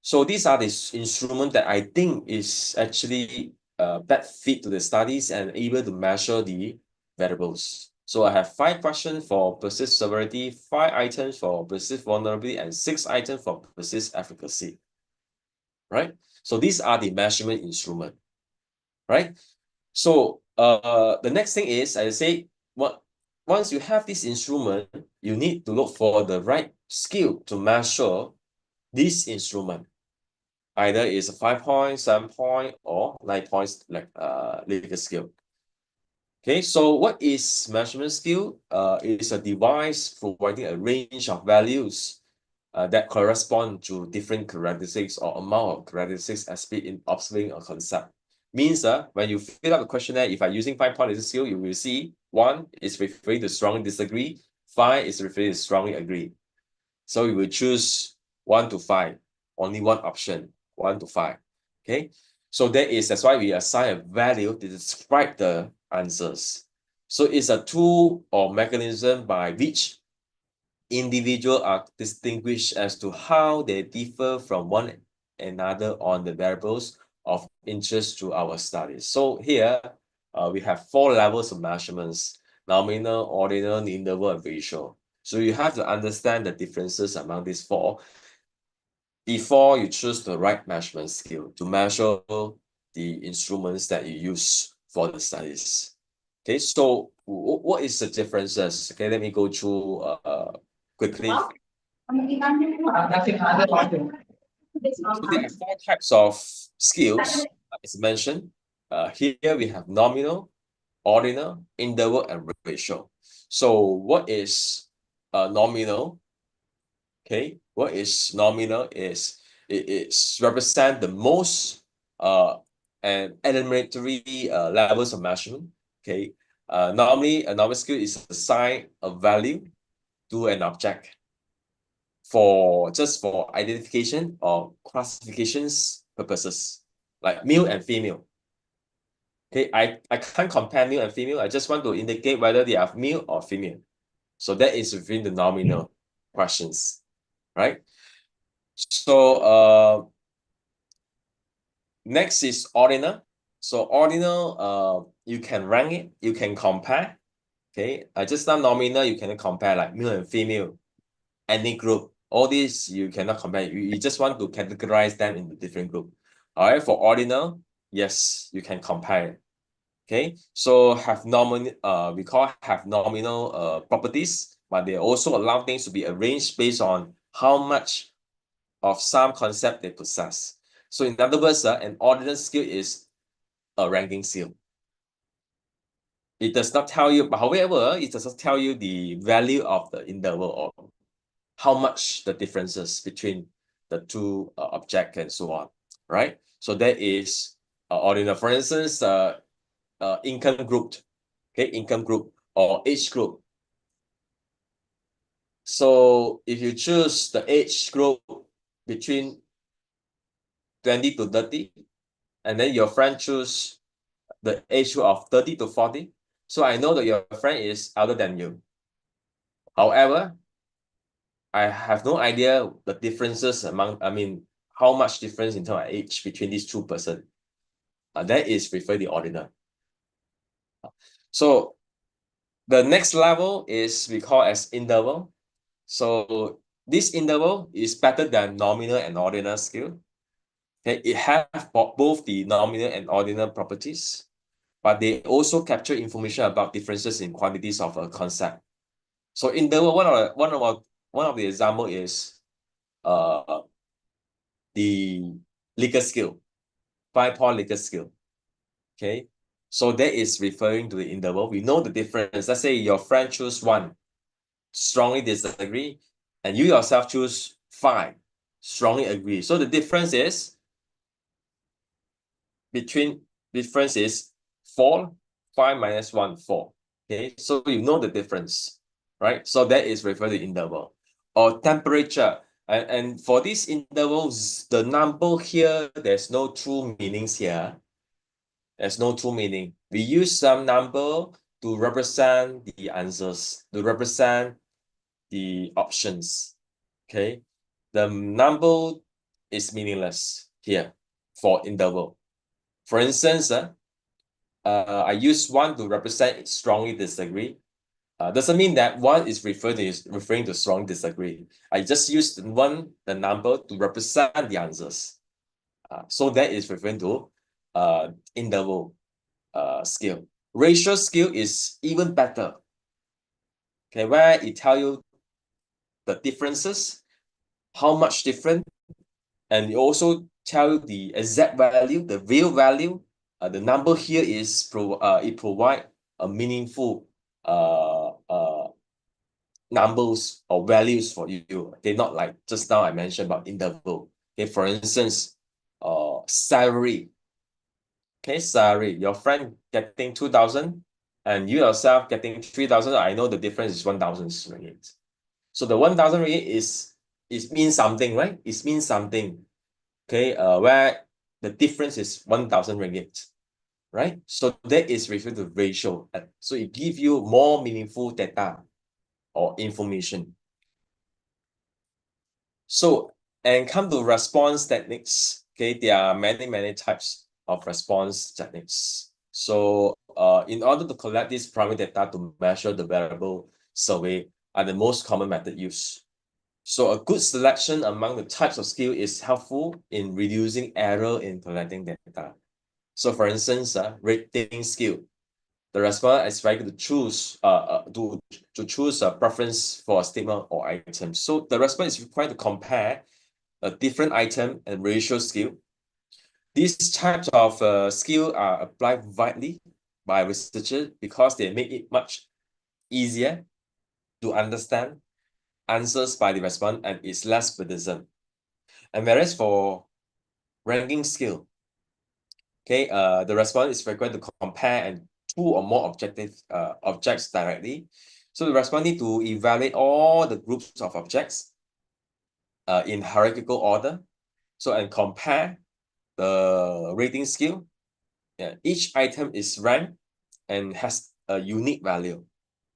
So these are the instruments that I think is actually that fit to the studies and able to measure the variables. So I have 5 questions for persist severity, 5 items for persist vulnerability, and 6 items for persist efficacy. Right? So these are the measurement instrument. Right? So the next thing is, I say, once you have this instrument, you need to look for the right skill to measure this instrument. Either it's a 5-point, 7-point, or 9 points like Likert scale. Okay, so what is measurement skill? It is a device providing a range of values that correspond to different characteristics or amount of characteristics as in observing a concept. Means when you fill out the questionnaire, if I'm using 5-point Likert scale, you will see 1 is referring to strongly disagree, 5 is referring to strongly agree. So you will choose 1 to 5, only one option, 1 to 5. Okay, so that's why we assign a value to describe the answers. So it's a tool or mechanism by which individuals are distinguished as to how they differ from one another on the variables of interest to our studies. So here we have 4 levels of measurements: nominal, ordinal, interval, and ratio. So you have to understand the differences among these 4 before you choose the right measurement skill to measure the instruments that you use for the studies. Okay, so what is the differences? Okay, let me go through quickly. So there are 4 types of skills, as mentioned. Here we have nominal, ordinal, interval, and ratio. So what is nominal? Okay, what is nominal is it represent the most and elementary levels of measurement. Okay, normally a nominal skill is assign a value to an object just for identification or classifications purposes, like male and female. Okay, I can't compare male and female. I just want to indicate whether they are male or female. So that is within the nominal questions, right? So next is ordinal. So ordinal, you can rank it, you can compare. Okay, just now nominal, you cannot compare like male and female, any group. All these you cannot compare. You just want to categorize them in the different group. All right, for ordinal, yes, you can compare. Okay, so we call have nominal properties, but they also allow things to be arranged based on how much of some concept they possess. So in other words, an ordinal skill is a ranking skill. It does not tell you, but however, it does not tell you the value of the interval or how much the differences between the two objects and so on, right? So that is ordinal. For instance, income group, okay, income group or age group. So if you choose the age group between 20 to 30, and then your friend choose the age group of 30 to 40. So I know that your friend is older than you. However, I have no idea the differences how much difference in terms of age between these two persons. That is referred the ordinal. So the next level is we call as interval. So this interval is better than nominal and ordinal scale. Okay, it has both the nominal and ordinal properties, but they also capture information about differences in quantities of a concept. So interval, one of the example is the Likert scale, 5-point Likert scale. Okay, so that is referring to the interval. We know the difference. Let's say your friend choose 1, strongly disagree, and you yourself choose 5, strongly agree. So the difference is difference is 4, 5 minus 1, 4. Okay, so you know the difference, right? So that is referred to interval. Or temperature. And for these intervals, the number here, there's no true meanings here. There's no true meaning. We use some number to represent the answers, to represent the options. Okay, the number is meaningless here for interval. For instance, I use 1 to represent strongly disagree. Doesn't mean that 1 is referring to strong disagree. I just used the number to represent the answers. So that is referring to interval scale. Ratio scale is even better. Okay, where it tell you the differences, how much different, and it also tell you the exact value, the real value. The number here is it provide a meaningful numbers or values for you. Okay, not like just now I mentioned about interval. Okay, for instance, salary. Okay, salary. Your friend getting 2,000 and you yourself getting 3,000. I know the difference is 1,000 ringgit. So the 1,000 ringgit is means something, right? It means something. Okay, where the difference is 1,000 ringgit, right? So that is referred to ratio. So it gives you more meaningful data or information. So, and come to response techniques. Okay, there are many types of response techniques. So, in order to collect this primary data to measure the variable survey are the most common method used. So a good selection among the types of skill is helpful in reducing error in collecting data. So for instance, rating skill. The respondent is required to choose choose a preference for a statement or item. So the respondent is required to compare a different item and ratio skill. These types of skill are applied widely by researchers because they make it much easier to understand answers by the respondent and it's less burdensome. And whereas for ranking skill, okay, the respondent is required to compare and 2 or more objects directly. So the respondent need to evaluate all the groups of objects in hierarchical order. So and compare the rating skill. Yeah, each item is ranked and has a unique value.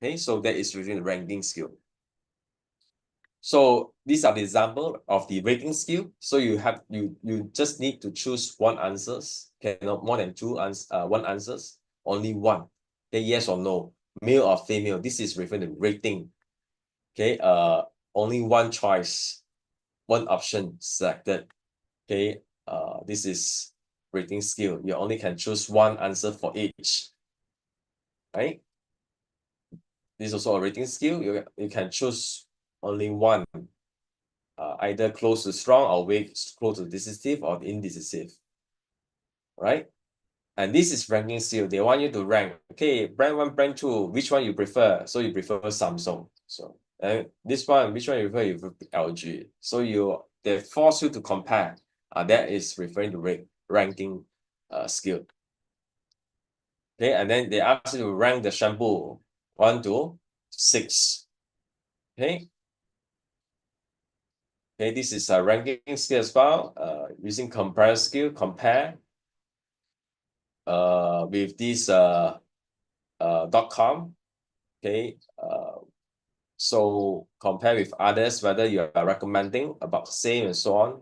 Okay, so that is within the ranking skill. So these are the example of the rating skill. So you just need to choose one answers, cannot more than one answers, only one. Okay, yes or no, male or female. This is referring to rating. Okay, only one choice, one option selected. Okay, this is rating skill. You only can choose one answer for each. Right? This is also a rating skill. You can choose only one. Either close to strong or way close to decisive or indecisive, right? And this is ranking skill. They want you to rank. Okay, brand 1, brand 2, which one you prefer? So you prefer Samsung. So this one, which one you prefer? You prefer LG. So they force you to compare. That is referring to ranking skill. Okay, and then they ask you to rank the shampoo 1 to 6. Okay. Okay, this is a ranking scale as well, using compare skill, compare with this .com. Okay, so compare with others, whether you are recommending about the same and so on.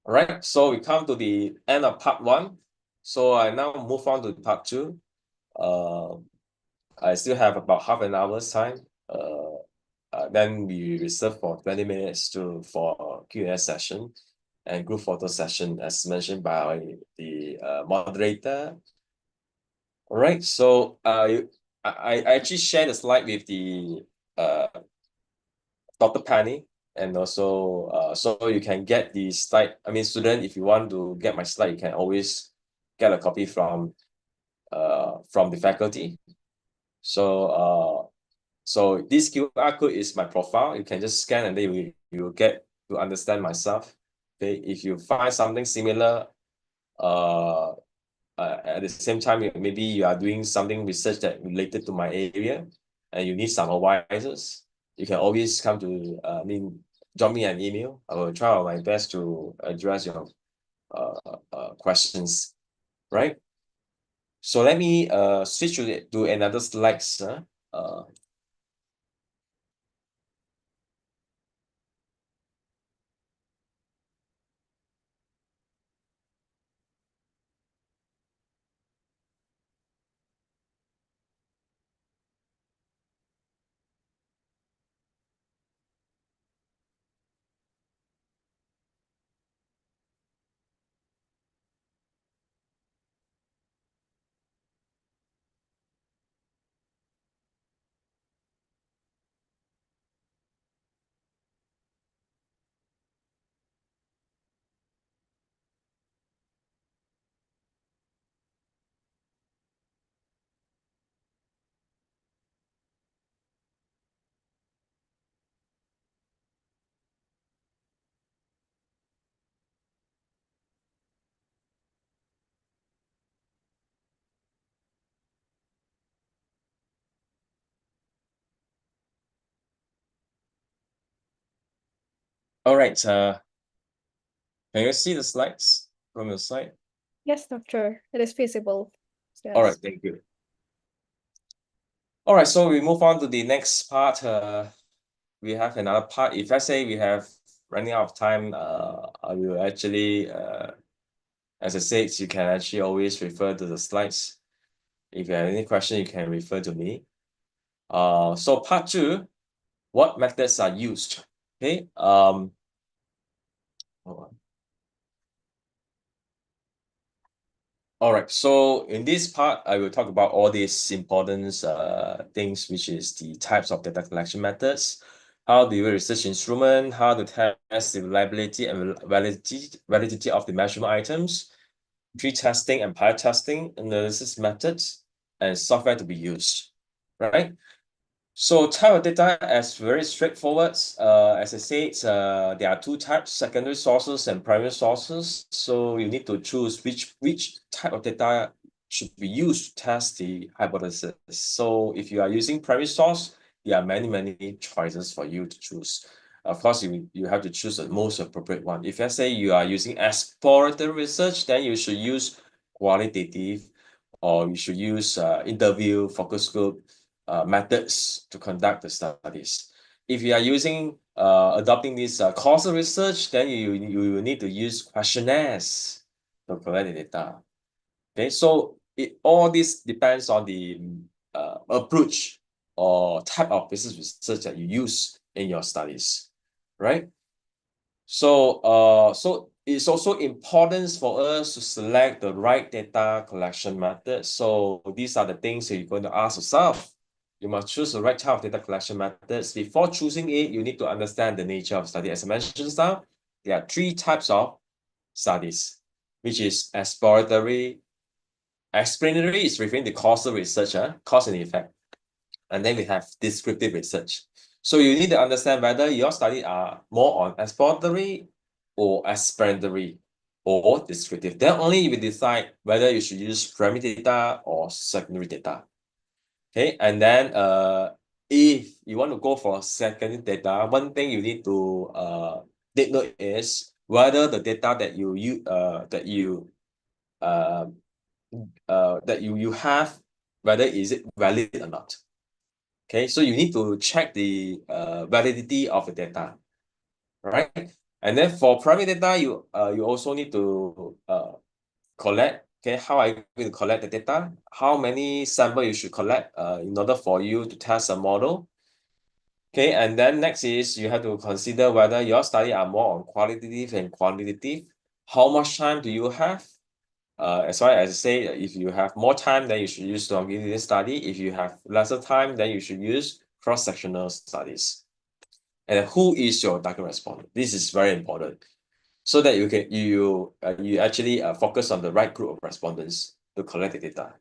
All right, so we come to the end of part 1. So I now move on to part 2. I still have about half an hour's time. Then we reserve for 20 minutes for Q&A session and group photo session, as mentioned by the moderator. All right, so I actually shared the slide with the Dr. Penny, and also so you can get the slide. I mean, student, if you want to get my slide, you can always get a copy from the faculty. So this QR code is my profile. You can just scan and then you will get to understand myself. Okay, if you find something similar, at the same time, maybe you are doing something research that related to my area, and you need some advisors, you can always come to drop me an email. I will try my best to address your questions. Right. So let me switch to another slide, sir. All right. Can you see the slides from your side? Yes, doctor, it is visible. Yes. All right, thank you. All right, so we move on to the next part. We have another part. If let's say we have running out of time, I will actually, as I said, you can actually always refer to the slides. If you have any question, you can refer to me. So part 2, what methods are used? Okay. Hold on. All right, so in this part, I will talk about all these important things, which is the types of data collection methods, how do you research instrument, how to test the reliability and validity of the measurement items, pre-testing and pilot testing, analysis methods, and software to be used, right? So type of data is very straightforward. As I said, there are 2 types, secondary sources and primary sources. So you need to choose which type of data should be used to test the hypothesis. So if you are using primary source, there are many choices for you to choose. Of course, you have to choose the most appropriate one. If let's say you are using exploratory research, then you should use qualitative, or you should use interview, focus group, methods to conduct the studies. If you are using adopting this causal research, then you will need to use questionnaires to collect the data. Okay, so all this depends on the approach or type of business research that you use in your studies, right? So it's also important for us to select the right data collection method. So these are the things that you're going to ask yourself. You must choose the right type of data collection methods. Before choosing it, you need to understand the nature of study. As I mentioned just now, there are 3 types of studies, which is exploratory. Explanatory is referring to causal research, cause and effect. And then we have descriptive research. So you need to understand whether your study are more on exploratory or explanatory or descriptive. Then only you will decide whether you should use primary data or secondary data. Okay, and then if you want to go for secondary data, one thing you need to take note is whether the data that you have, whether is it valid or not. Okay, so you need to check the validity of the data, right? And then for primary data, you also need to collect. Okay, how are you going to collect the data? How many sample you should collect in order for you to test a model? Okay, and then next is you have to consider whether your study are more on qualitative and quantitative. How much time do you have? As well as I say, if you have more time, then you should use longitudinal study. If you have lesser time, then you should use cross-sectional studies. And who is your target respondent? This is very important, so that you actually focus on the right group of respondents to collect the data.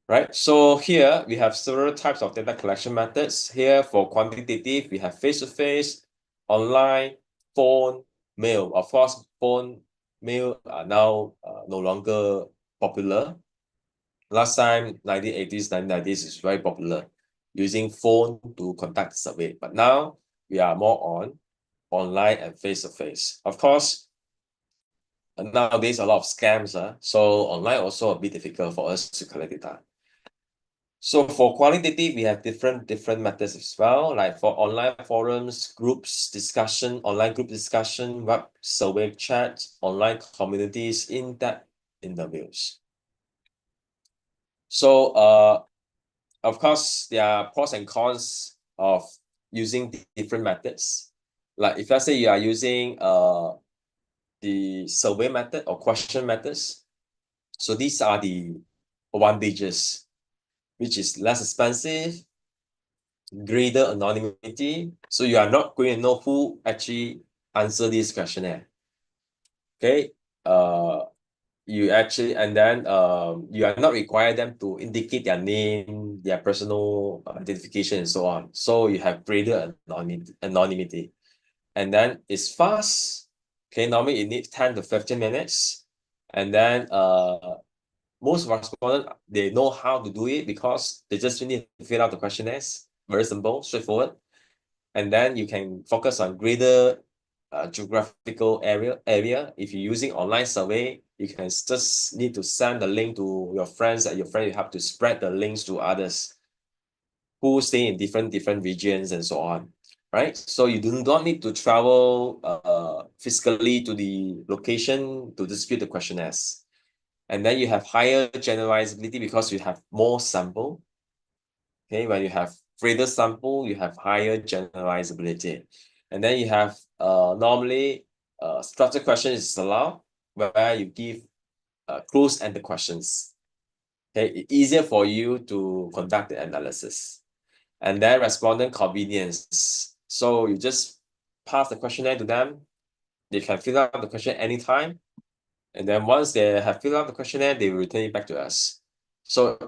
Right, so here we have several types of data collection methods. Here for quantitative, we have face-to-face, online, phone, mail. Of course, phone, mail are now no longer popular. Last time, 1980s, 1990s is very popular, using phone to conduct survey. But now we are more on online and face-to-face. Of course, nowadays a lot of scams, so online also a bit difficult for us to collect data. So for qualitative, we have different methods as well, like for online forums, groups discussion, online group discussion, web survey chat, online communities, in-depth interviews. So of course, there are pros and cons of using different methods. Like if let's say you are using the survey method or question methods, so these are the advantages, which is less expensive, greater anonymity, so you are not going to know who actually answer this questionnaire. Okay, you actually, and then you are not require them to indicate their name, their personal identification, and so on. So you have greater anonymity, and then it's fast. Okay, normally it needs 10 to 15 minutes, and then most respondents, they know how to do it because they just need to fill out the questionnaires. Very simple, straightforward. And then you can focus on greater geographical area. If you're using online survey, you can just need to send the link to your friends, and your friend will have to spread the links to others who stay in different regions and so on, right? So you do not need to travel physically to the location to distribute the questionnaires. And then you have higher generalizability because you have more sample. Okay, when you have greater sample, you have higher generalizability. And then you have normally structured questions is allowed, where you give closed-ended questions. Okay, easier for you to conduct the analysis. And then respondent convenience. So you just pass the questionnaire to them. They can fill out the question anytime. And then once they have filled out the questionnaire, they will return it back to us. So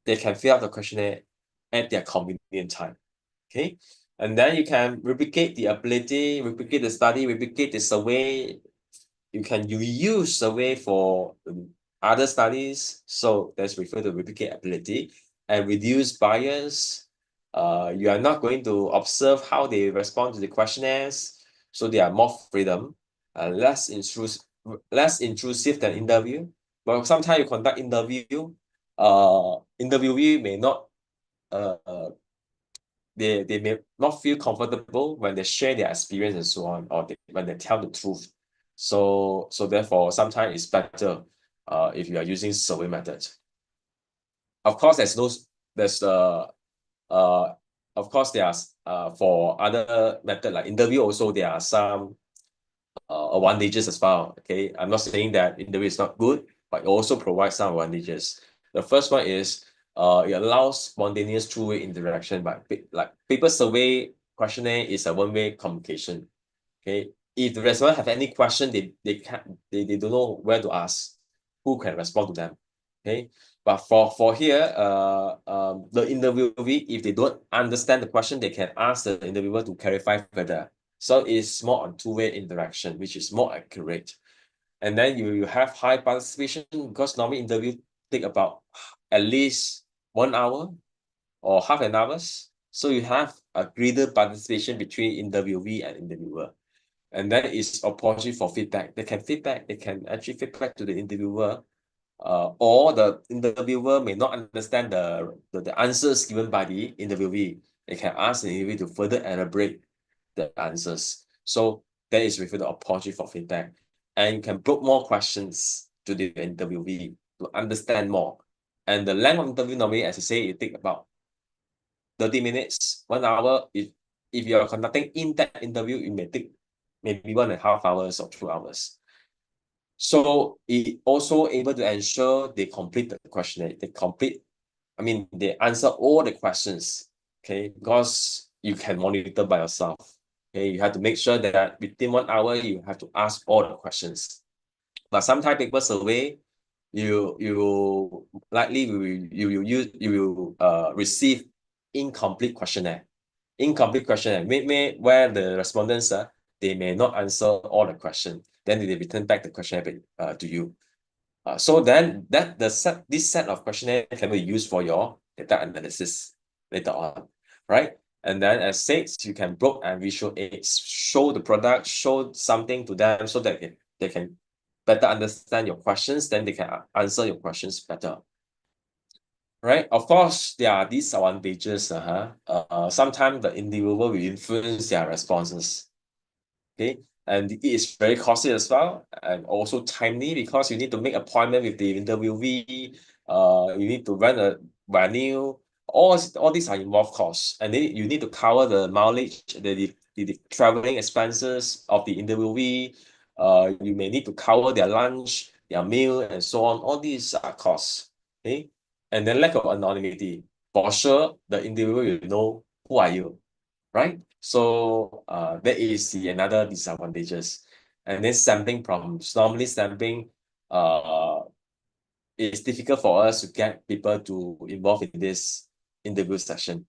they can fill out the questionnaire at their convenient time. Okay. And then you can replicate the ability, replicate the study, replicate the survey. You can reuse survey for other studies. So that's referred to replicate ability and reduce bias. You are not going to observe how they respond to the questionnaires. So they are more freedom, less intrusive than interview. But sometimes you conduct interview, interviewee may not they may not feel comfortable when they share their experience and so on, or when they tell the truth. So therefore, sometimes it's better if you are using survey method. Of course, of course there's for other method like interview also there are some advantages as well. Okay, I'm not saying that interview is not good, but it also provides some advantages. The first one is it allows spontaneous two-way interaction. But like paper survey questionnaire is a one-way communication. Okay, if the respondent have any question, they don't know where to ask, who can respond to them. Okay, but for here, the interviewee, if they don't understand the question, they can ask the interviewer to clarify further. So it's more on two-way interaction, which is more accurate. And then you have high participation because normally interview take about at least 1 hour or half an hour. So you have a greater participation between interviewee and interviewer. And that is opportunity for feedback. They can feedback, they can actually feedback to the interviewer, or the interviewer may not understand the answers given by the interviewee. They can ask the interviewer to further elaborate the answers. So that is referred to opportunity for feedback. And you can put more questions to the interviewee to understand more. And the length of interview normally, as I say, it take about 30 minutes, 1 hour. If you are conducting in-depth interview, it may take maybe 1.5 hours or 2 hours. So it also able to ensure they complete the questionnaire. They answer all the questions, okay? Because you can monitor by yourself. Okay, you have to make sure that within 1 hour, you have to ask all the questions. But sometimes paper survey, you likely will receive incomplete questionnaire. Incomplete questionnaire where the respondents they may not answer all the questions. Then they return back the questionnaire to you. So then this set of questionnaire can be used for your data analysis later on, right? And then as said, you can broke and visual aids, show the product, show something to them so that they can better understand your questions, then they can answer your questions better. Right? Of course, there are disadvantages. Sometimes the individual will influence their responses. Okay, and it is very costly as well, and also timely because you need to make appointment with the interviewee. You need to rent a venue. All these are involved costs, and then you need to cover the mileage, the traveling expenses of the interviewee. You may need to cover their lunch, their meal, and so on. All these are costs. Okay, and then lack of anonymity. For sure, the interviewer will know who are you, right? So that is another disadvantages. And then sampling problems. Normally sampling it's difficult for us to get people to involve in this interview session.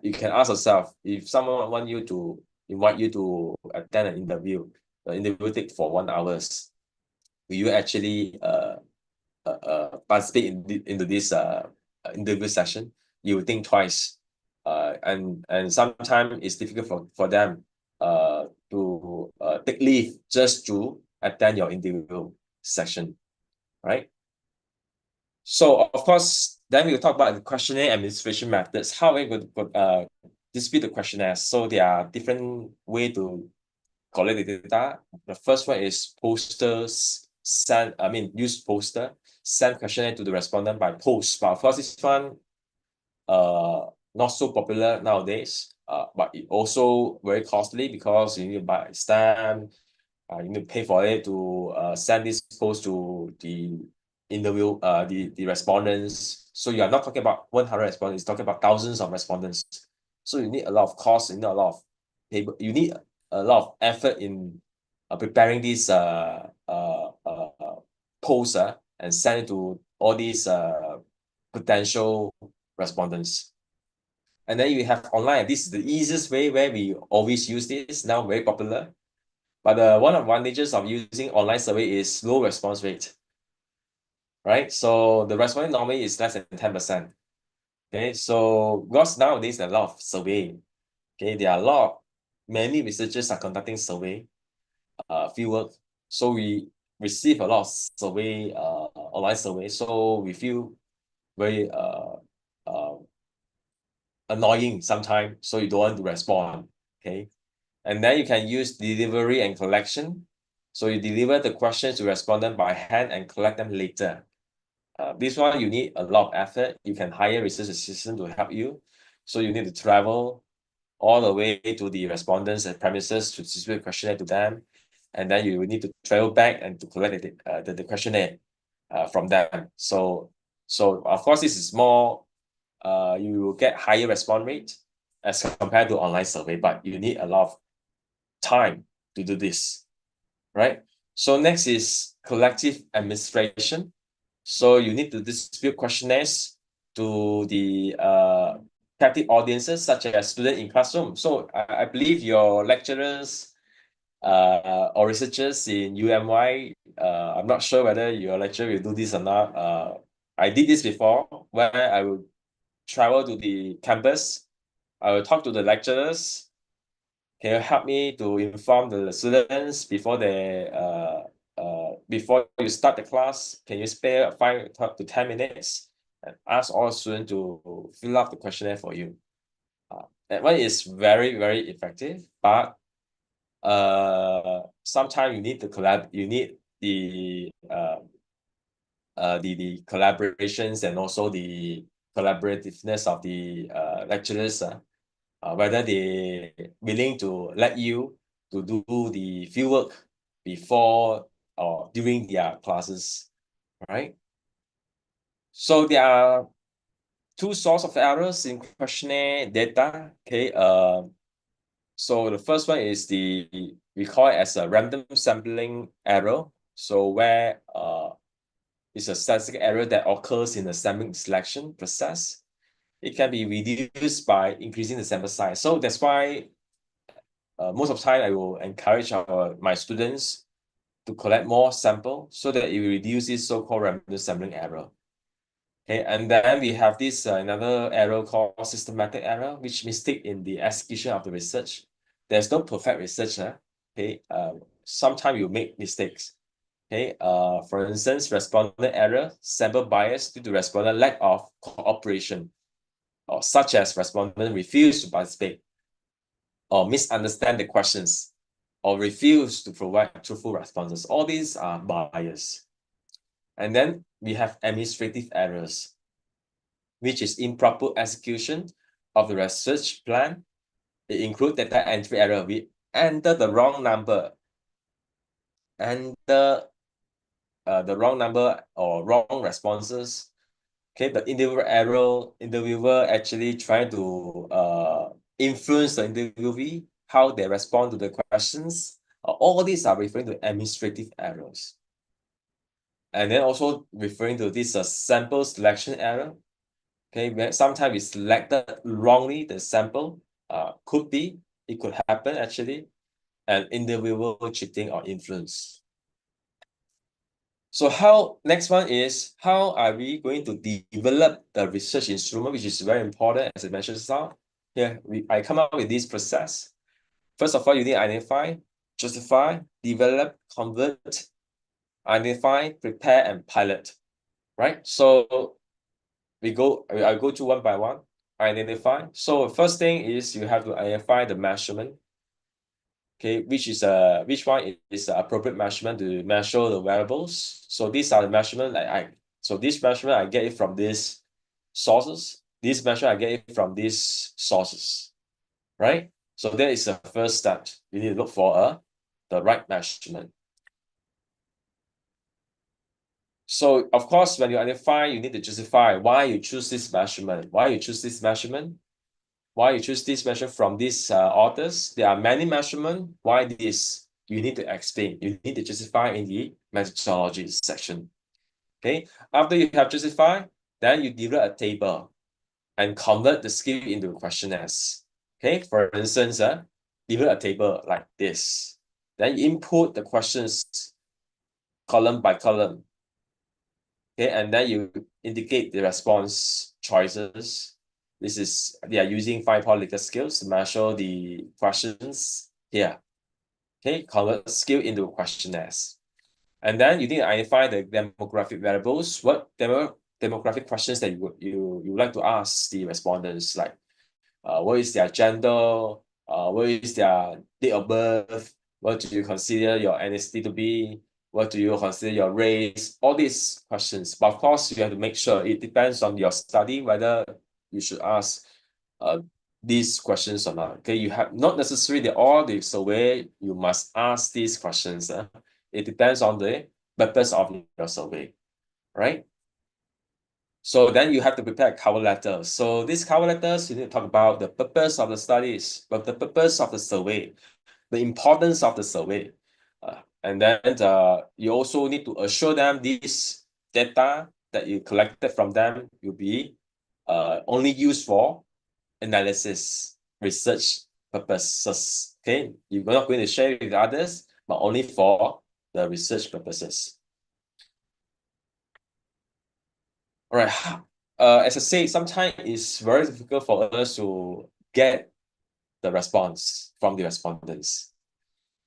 You can ask yourself, if someone invite you to attend an interview, the interview take for 1 hour, will you actually participate into this interview session? You will think twice. And sometimes it's difficult for them to take leave just to attend your interview session, right? So of course, then we'll talk about the questionnaire administration methods. How are we going to distribute the questionnaires? So there are different ways to collect the data. The first one is use poster, send questionnaire to the respondent by post. But of course, this one not so popular nowadays. But it also very costly because you need to buy stamp, you need to pay for it to send this post to the interview, the respondents. So you are not talking about 100 respondents, you're talking about thousands of respondents. So you need a lot of cost, you need a lot of paper, you need a lot of effort in preparing this post and send it to all these potential respondents. And then you have online. This is the easiest way where we always use this, now very popular. But one of the advantages of using online survey is low response rate, right? So the response normally is less than 10%. Okay, so because nowadays there are a lot of survey. Okay, there are many researchers are conducting survey, fieldwork. So we receive a lot of survey, online survey. So we feel very annoying sometimes. So you don't want to respond. Okay, and then you can use delivery and collection. So you deliver the questions to respondent by hand and collect them later. This one you need a lot of effort. You can hire research assistant to help you. So you need to travel all the way to the respondents and premises to distribute questionnaire to them. And then you will need to travel back and to collect the questionnaire from them. So of course, this is more, you will get higher response rate as compared to online survey, but you need a lot of time to do this, right? So next is collective administration. So you need to distribute questionnaires to the captive audiences such as students in classroom. So I believe your lecturers or researchers in UMY, I'm not sure whether your lecturer will do this or not. I did this before where I will travel to the campus I will talk to the lecturers. Can you help me to inform the students before before you start the class? Can you spare 5 to 10 minutes and ask all students to fill up the questionnaire for you? That one is very, very effective, but sometimes you need the collaborations and also the collaborativeness of the lecturers, whether they willing to let you to do the fieldwork before or during their classes, right? So there are two sources of errors in questionnaire data. Okay, so the first one is we call it as a random sampling error. So where it's a statistic error that occurs in the sampling selection process. It can be reduced by increasing the sample size. So that's why most of the time I will encourage my students to collect more sample so that it will reduce this so-called random sampling error. Okay, and then we have this another error called systematic error, which mistake in the execution of the research. There's no perfect research. Okay, sometimes you make mistakes. Okay, for instance, respondent error, sample bias due to respondent lack of cooperation, or such as respondent refuse to participate, or misunderstand the questions, or refuse to provide truthful responses. All these are bias. And then we have administrative errors, which is improper execution of the research plan. It includes data entry error. We enter the wrong number, enter the wrong number or wrong responses. Okay, the interviewer actually trying to influence the interviewee, how they respond to the questions. All these are referring to administrative errors. And then also referring to this sample selection error. Okay, sometimes we selected wrongly the sample. It could happen actually, and interviewer cheating or influence. So next one is how are we going to develop the research instrument, which is very important, as I mentioned just now. Here, I come up with this process. First of all, you need to identify, justify, develop, convert, identify, prepare, and pilot, right? So I go to one by one, identify. So first thing is you have to identify the measurement. Okay, which one is the appropriate measurement to measure the variables. So these are the measurement this measurement I get it from these sources. This measurement I get it from these sources, right? So that is the first step. You need to look for the right measurement. So of course, when you identify, you need to justify why you choose this measurement. Why you choose this measurement? Why you choose this measurement from these authors? There are many measurements. Why this? You need to explain. You need to justify in the methodology section. Okay. After you have justified, then you develop a table and convert the skill into questionnaires. Okay. For instance, develop a table like this. Then you input the questions column by column. Okay, and then you indicate the response choices. They are using 5 political skills to measure the questions here. Okay, convert skill into questionnaires. And then you need to identify the demographic variables. What demographic questions that you like to ask the respondents, like what is their gender, what is their date of birth, what do you consider your ethnicity to be, what do you consider your race, all these questions. But of course, you have to make sure it depends on your study whether you should ask these questions or not. Okay, you have not necessarily all the survey you must ask these questions. It depends on the purpose of your survey, right? So then you have to prepare a cover letter. So these cover letters, you need to talk about the purpose of the studies, but the purpose of the survey, the importance of the survey. And then you also need to assure them this data that you collected from them will be only used for analysis, research purposes. Okay, you're not going to share it with others, but only for the research purposes. All right. As I say, sometimes it's very difficult for us to get the response from the respondents.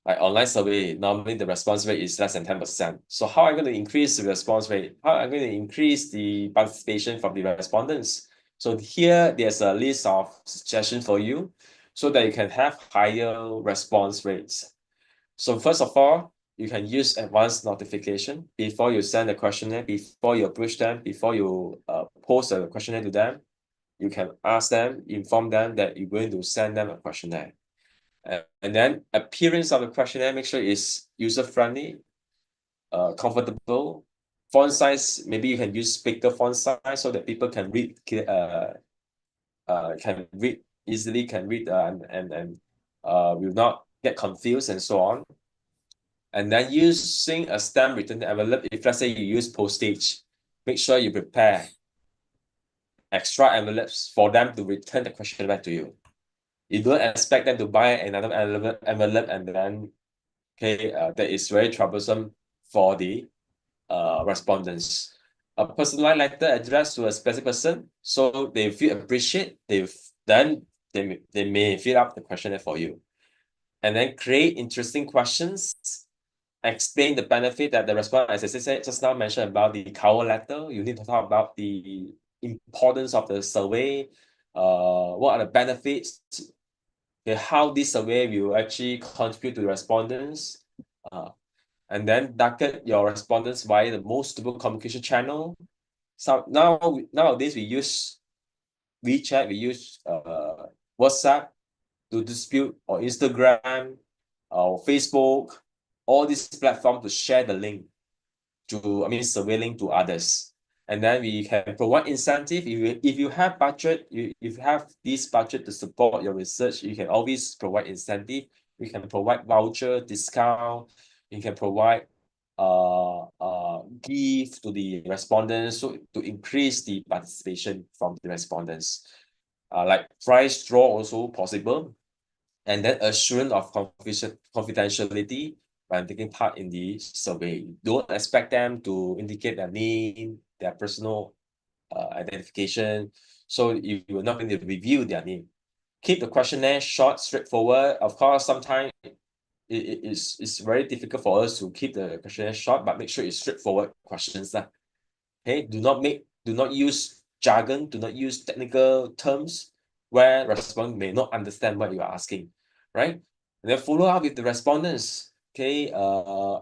Like online survey, normally the response rate is less than 10%. So how am I going to increase the response rate? How am I going to increase the participation from the respondents? So here, there's a list of suggestions for you so that you can have higher response rates. So first of all, you can use advanced notification before you send the questionnaire, before you approach them, before you post a questionnaire to them. You can ask them, inform them that you're going to send them a questionnaire. And then appearance of the questionnaire, make sure it's user-friendly, comfortable. Font size, maybe you can use bigger font size so that people can read easily, and will not get confused and so on. And then using a stamp written envelope, if let's say you use postage, make sure you prepare extra envelopes for them to return the question back to you. You don't expect them to buy another envelope and then, okay, that is very troublesome for the respondents. A personalized letter addressed to a specific person, so they feel appreciated. Then they may fill up the questionnaire for you. And then create interesting questions. Explain the benefit that the respondent, as I said just now, mentioned about the cover letter. You need to talk about the importance of the survey. What are the benefits? Okay, how this survey will actually contribute to the respondents. And then target your respondents via the most suitable communication channel. So nowadays we use WeChat, we use WhatsApp to dispute, or Instagram, or Facebook, all these platforms to share the link survey link to others. And then we can provide incentive. If you have budget, if you have this budget to support your research, you can always provide incentive. We can provide voucher, discount. You can provide gift to the respondents, so to increase the participation from the respondents. Like price draw also possible. And then assurance of confidentiality when taking part in the survey. Don't expect them to indicate their name, their personal identification, so you will not going to review their name. Keep the questionnaire short, straightforward. Of course, sometimes it's very difficult for us to keep the questionnaire short, but make sure it's straightforward questions. Okay, do not use jargon, do not use technical terms where respondent may not understand what you are asking, right? And then follow up with the respondents. Okay,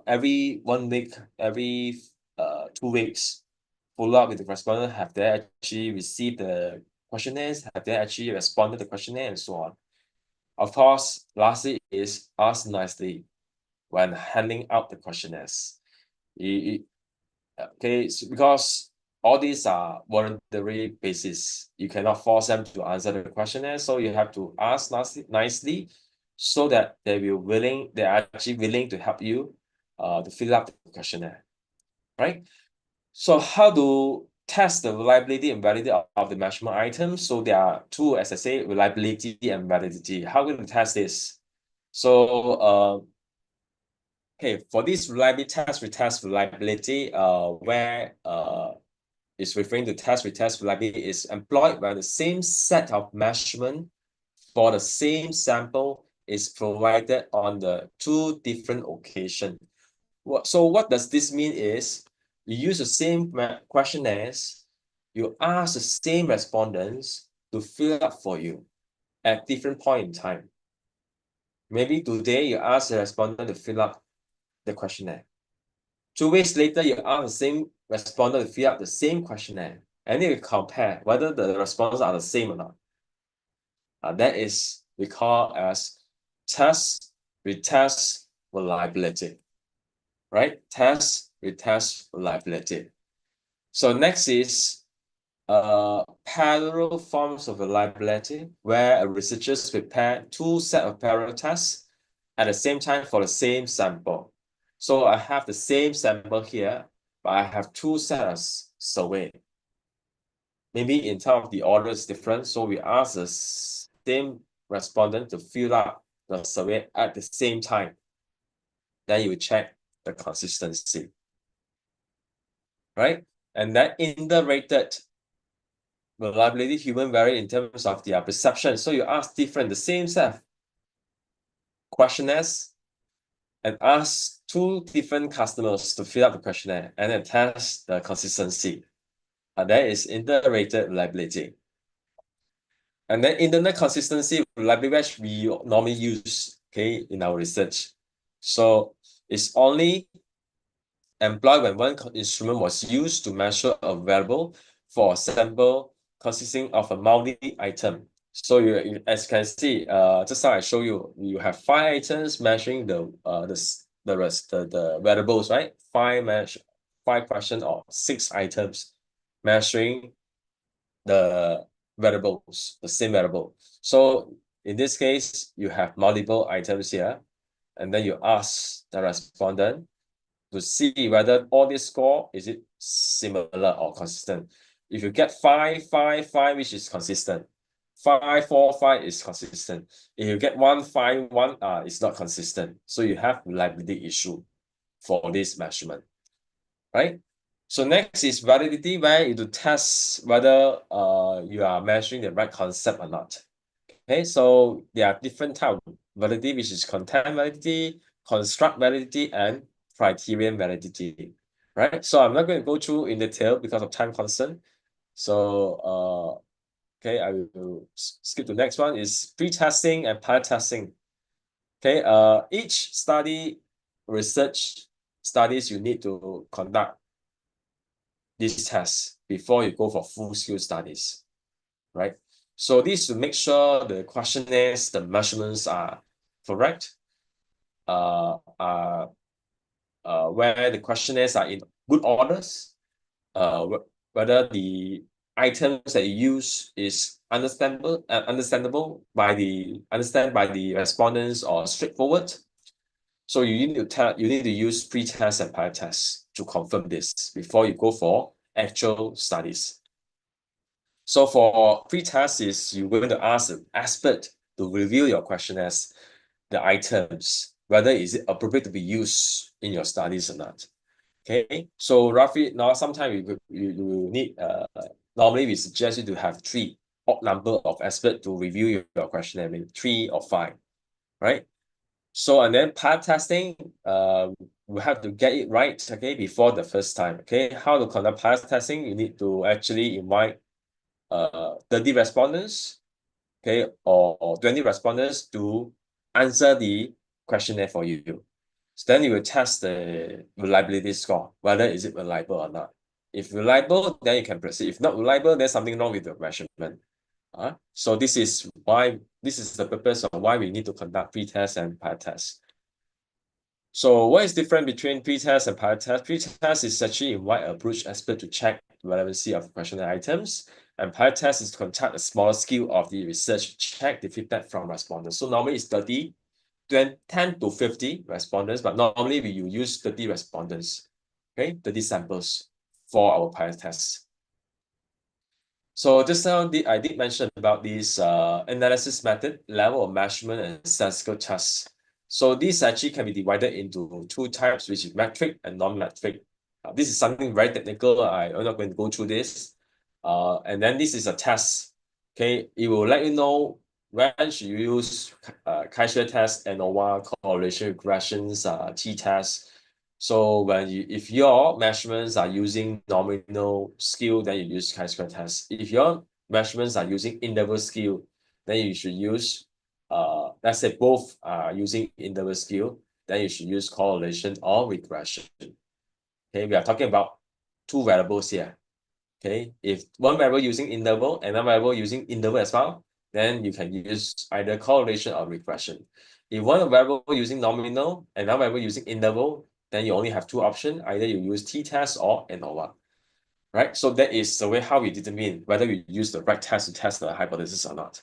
every 1 week, every 2 weeks, follow up with the respondent. Have they actually received the questionnaires? Have they actually responded to the questionnaire, and so on? Of course, lastly is ask nicely when handing out the questionnaires. Okay, so because all these are voluntary basis, you cannot force them to answer the questionnaire, so you have to ask nicely so that they are actually willing to help you to fill up the questionnaire, right? So how to test the reliability and validity of the measurement items? So there are two, as I say, reliability and validity. How can we test this? So okay, for this reliability test, we test reliability where is referring to test retest reliability is employed when the same set of measurement for the same sample is provided on the 2 different occasions. So what does this mean is you use the same questionnaires, you ask the same respondents to fill up for you at different point in time. Maybe today you ask the respondent to fill up the questionnaire. 2 weeks later, you ask the same respondent to fill up the same questionnaire, and then you compare whether the responses are the same or not. That is we call as test retest reliability, right? Test retest reliability. So next is parallel forms of reliability, where a researchers prepare 2 sets of parallel tests at the same time for the same sample. So I have the same sample here, but I have 2 sets of survey. Maybe in terms of the order is different, so we ask the same respondent to fill up the survey at the same time. Then you check the consistency, right? And then interrated reliability, human vary in terms of their perception. So you ask the same set of questionnaires and ask 2 different customers to fill out the questionnaire and then test the consistency. That is inter-rated reliability. And then internet consistency reliability, which we normally use, okay, in our research. So it's only employed when one instrument was used to measure a variable for a sample consisting of a multi-item. So as you can see, just now I show you, you have 5 items measuring the variables, right? 5 questions or 6 items measuring the variables, the same variable. So in this case, you have multiple items here, and then you ask the respondent to see whether all this score is it similar or consistent. If you get 5, 5, 5, which is consistent, 5, 4, 5 is consistent. If you get 1, 5, 1, it's not consistent. So you have reliability issue for this measurement, right? So next is validity, where you to test whether you are measuring the right concept or not. Okay, so there are different types of validity, which is content validity, construct validity, and criterion validity, right? So I'm not going to go through in detail because of time concern. So okay, I will skip to the next one is pre-testing and pilot testing. Okay, each research studies, you need to conduct these tests before you go for full-scale studies, right? So this to make sure the questionnaires, the measurements are correct, where the questionnaires are in good orders, whether the items that you use is understandable by the respondents or straightforward. So you need to use pre-test and pilot tests to confirm this before you go for actual studies. So for pre-test is you're going to ask the expert to review your questionnaires, the items, whether is it appropriate to be used in your studies or not. Okay, so roughly now sometimes you need normally we suggest you to have 3 odd number of experts to review your questionnaire, I mean 3 or 5, right? So and then pilot testing, we have to get it right, okay, before the first time. Okay, how to conduct pilot testing? You need to actually invite 30 respondents, okay, or 20 respondents to answer the questionnaire for you. So then you will test the reliability score, whether is it reliable or not. If reliable, then you can proceed. If not reliable, there's something wrong with the measurement. So this is the purpose of why we need to conduct pre-test and pilot test. So what is different between pre-test and pilot test? Pre-test is actually invite a approach expert to check the relevancy of questionnaire items, and pilot test is to conduct a smaller scale of the research to check the feedback from respondents. So normally it's 30, 10 to 50 respondents, but normally we use 30 respondents, okay, 30 samples for our pilot test. So just now I did mention about this analysis method, level of measurement, and statistical tests. So these actually can be divided into 2 types, which is metric and non-metric. This is something very technical. I'm not going to go through this. And then this is a test. Okay, it will let you know when should you use Kai-Shirr test, ANOVA, correlation regressions, t-test. So if your measurements are using nominal scale, then you use chi-square test. If your measurements are using interval scale, then you should use let's say both are using interval scale, then you should use correlation or regression. Okay, we are talking about 2 variables here. Okay, if one variable using interval and another variable using interval as well, then you can use either correlation or regression. If one variable using nominal and another variable using interval, then you only have 2 options. Either you use t-test or ANOVA, right? So that is the way how we determine whether we use the right test to test the hypothesis or not,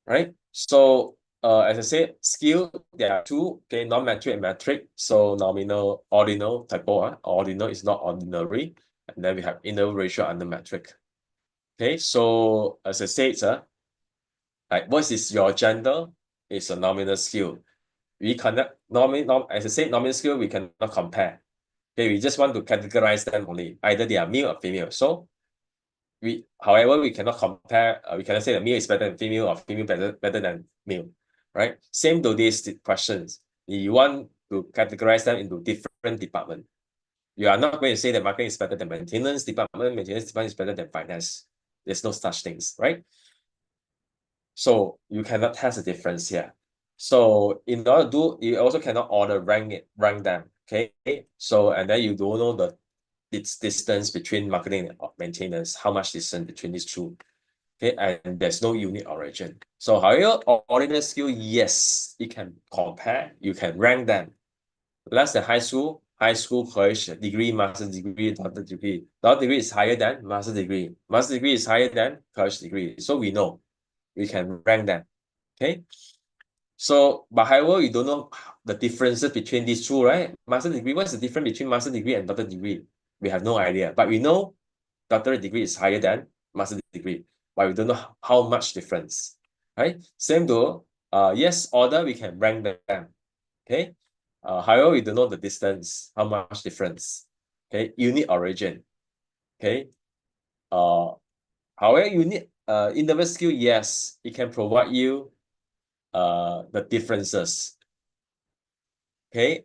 right? So as I said, scale, there are 2, okay, non-metric and metric. So nominal, ordinal, typo, ordinal is not ordinary. And then we have interval ratio under metric. Okay, so as I said, like what is your gender is a nominal scale. We cannot as I said, nominal scale we cannot compare. Okay, we just want to categorize them only. Either they are male or female. So however, we cannot compare, we cannot say that male is better than female or female better than male, right? Same to these questions. You want to categorize them into different departments. You are not going to say that marketing is better than maintenance department is better than finance. There's no such things, right? So you cannot test the difference here. So in order to do, you also cannot rank them. Okay. So and then you don't know the distance between marketing and maintenance, how much distance between these two. Okay, and there's no unit origin. So however, ordinary skill, yes, you can compare, you can rank them. Less than high school college degree, master's degree, doctorate degree. Doctorate degree is higher than master's degree. Master's degree is higher than college degree. So we know we can rank them. Okay. So, but however, you don't know the differences between these two, right? Master's degree, what's the difference between master's degree and doctorate degree? We have no idea. But we know doctorate degree is higher than master's degree, but we don't know how much difference. Right? Same to yes, order, we can rank them. Okay. However, we don't know the distance, how much difference. Okay, unit origin. Okay. However, unit interval skill, yes, it can provide you the differences. Okay.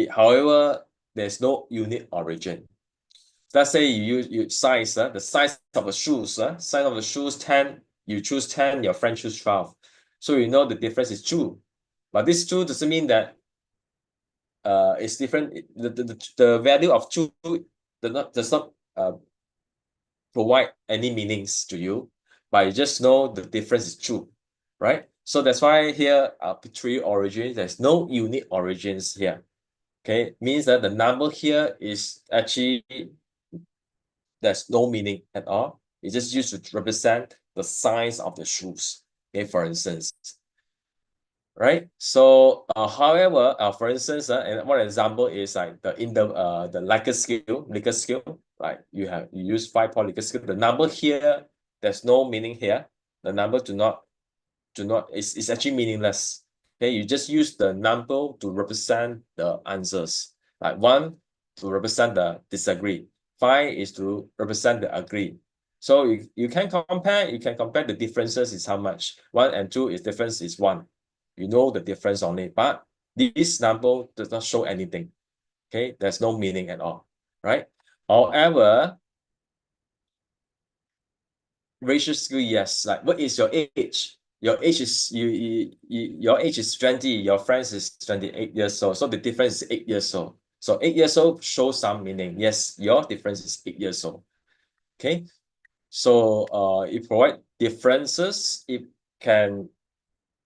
However, there's no unit origin. Let's say you use size, the size of the shoes, size of the shoes 10, you choose 10, your friend choose 12. So you know the difference is 2. But this 2 doesn't mean that it's different. The value of 2 does not provide any meanings to you, but you just know the difference is 2, right? So that's why here, arbitrary origins, there's no unique origins here. Okay, means that the number here is actually, there's no meaning at all. It's just used to represent the size of the shoes. Okay, for instance. Right. So, however, for instance, and one example is like the Likert scale, like you use 5-point Likert scale. The number here, there's no meaning here. The number is actually meaningless. Okay, you just use the number to represent the answers. Like 1 to represent the disagree. 5 is to represent the agree. So you can compare the differences is how much. 1 and 2 is difference is 1. You know the difference on it, but this number does not show anything. Okay, there's no meaning at all, right? However, racial skill, yes. Like, what is your age? Your age is your age is 20. Your friends is 28 years old. So the difference is 8 years old. So 8 years old shows some meaning. Yes, your difference is 8 years old. Okay, so it provides differences. It can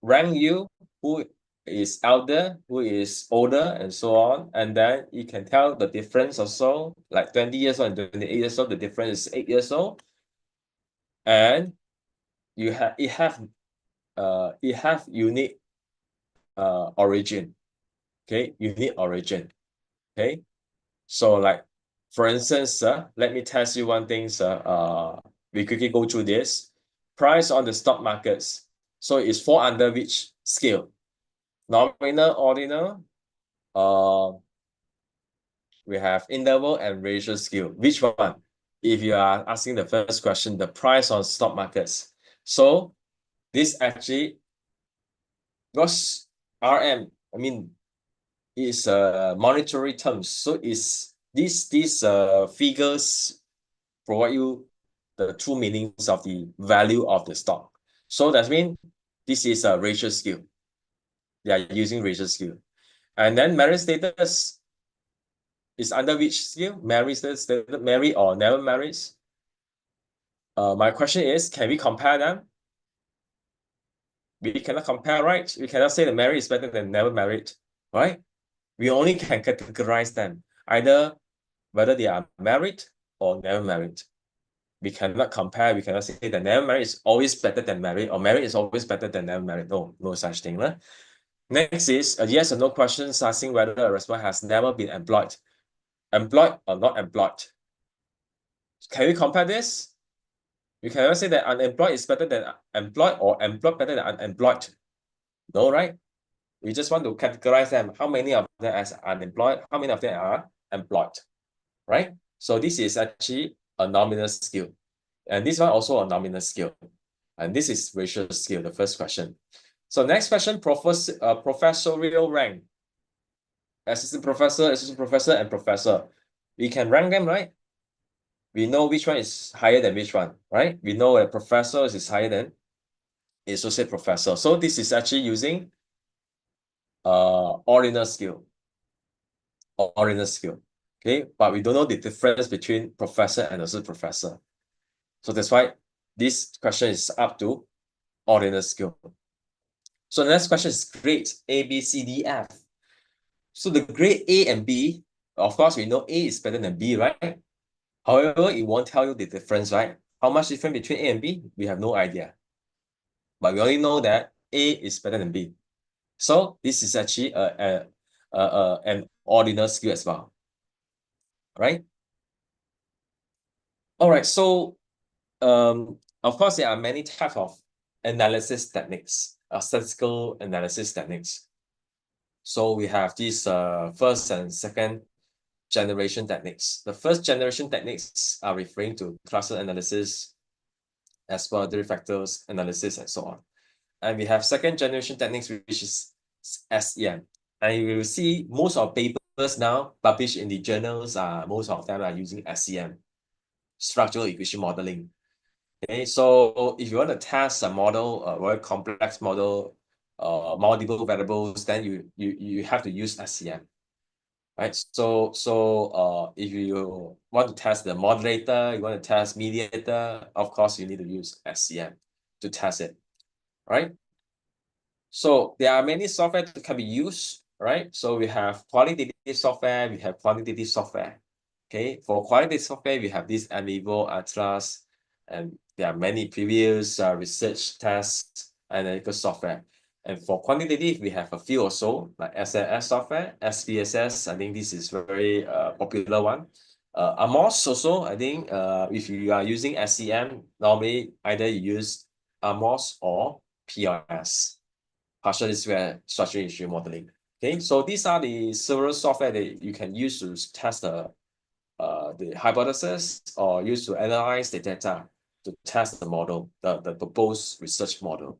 rank you who is elder, who is older, and so on. And then you can tell the difference also, like 20 years old and 28 years old, the difference is 8 years old. And it have unique origin. Okay, unique origin. Okay. So like, for instance, let me test you one thing, we quickly go through this. Price on the stock markets. So it's fall under which scale? Nominal, ordinal, we have interval and ratio skill. Which one? If you are asking the first question, the price on stock markets. So this actually, because RM, I mean, is monetary terms. So is these figures provide you the true meanings of the value of the stock. So that means this is a ratio skill. They are using ratio skill. And then marriage status is under which skill? Married status, married or never married? My question is, can we compare them? We cannot compare, right? We cannot say that married is better than never married, right? We only can categorize them, either whether they are married or never married. We cannot compare. We cannot say that never married is always better than married, or married is always better than never married. No such thing. Right? Next is a yes or no question asking whether a respondent has never been employed. Employed or not employed. Can we compare this? You cannot say that unemployed is better than employed or employed better than unemployed. No, right? We just want to categorize them. How many of them as unemployed? How many of them are employed? Right? So this is actually a nominal skill. And this one also a nominal skill. And this is racial skill, the first question. So next question, professorial rank. Assistant professor, and professor. We can rank them, right? We know which one is higher than which one, right? We know a professor is higher than associate professor. So this is actually using ordinal skill. Ordinal skill. Okay, but we don't know the difference between professor and associate professor. So that's why this question is up to ordinal skill. So the next question is grade A, B, C, D, F. So the grade A and B, of course, we know A is better than B, right? However, it won't tell you the difference, right? How much difference between A and B? We have no idea. But we only know that A is better than B. So this is actually an ordinal skill as well, right? All right, so of course, there are many types of analysis techniques, statistical analysis techniques. So we have these first and second generation techniques. The first generation techniques are referring to cluster analysis, exploratory factors analysis, and so on. And we have second generation techniques, which is SEM. And you will see most of papers now published in the journals, most of them are using SEM, structural equation modeling. Okay, so if you want to test a model, a very complex model, multiple variables, then you have to use SEM. Right, so if you want to test the moderator, you want to test mediator, of course you need to use SEM to test it, right? So there are many software that can be used, right? So we have qualitative software, we have quantitative software. Okay, for qualitative software, we have this NVivo, Atlas, and there are many previous research tests analytical software. And for quantitative, we have a few also, like SLS software, SPSS. I think this is very popular one. Amos also, I think if you are using SEM, normally either you use Amos or PRS, partial discrete structural issue modeling. Okay, so these are the several software that you can use to test the hypothesis or use to analyze the data to test the model, the proposed research model.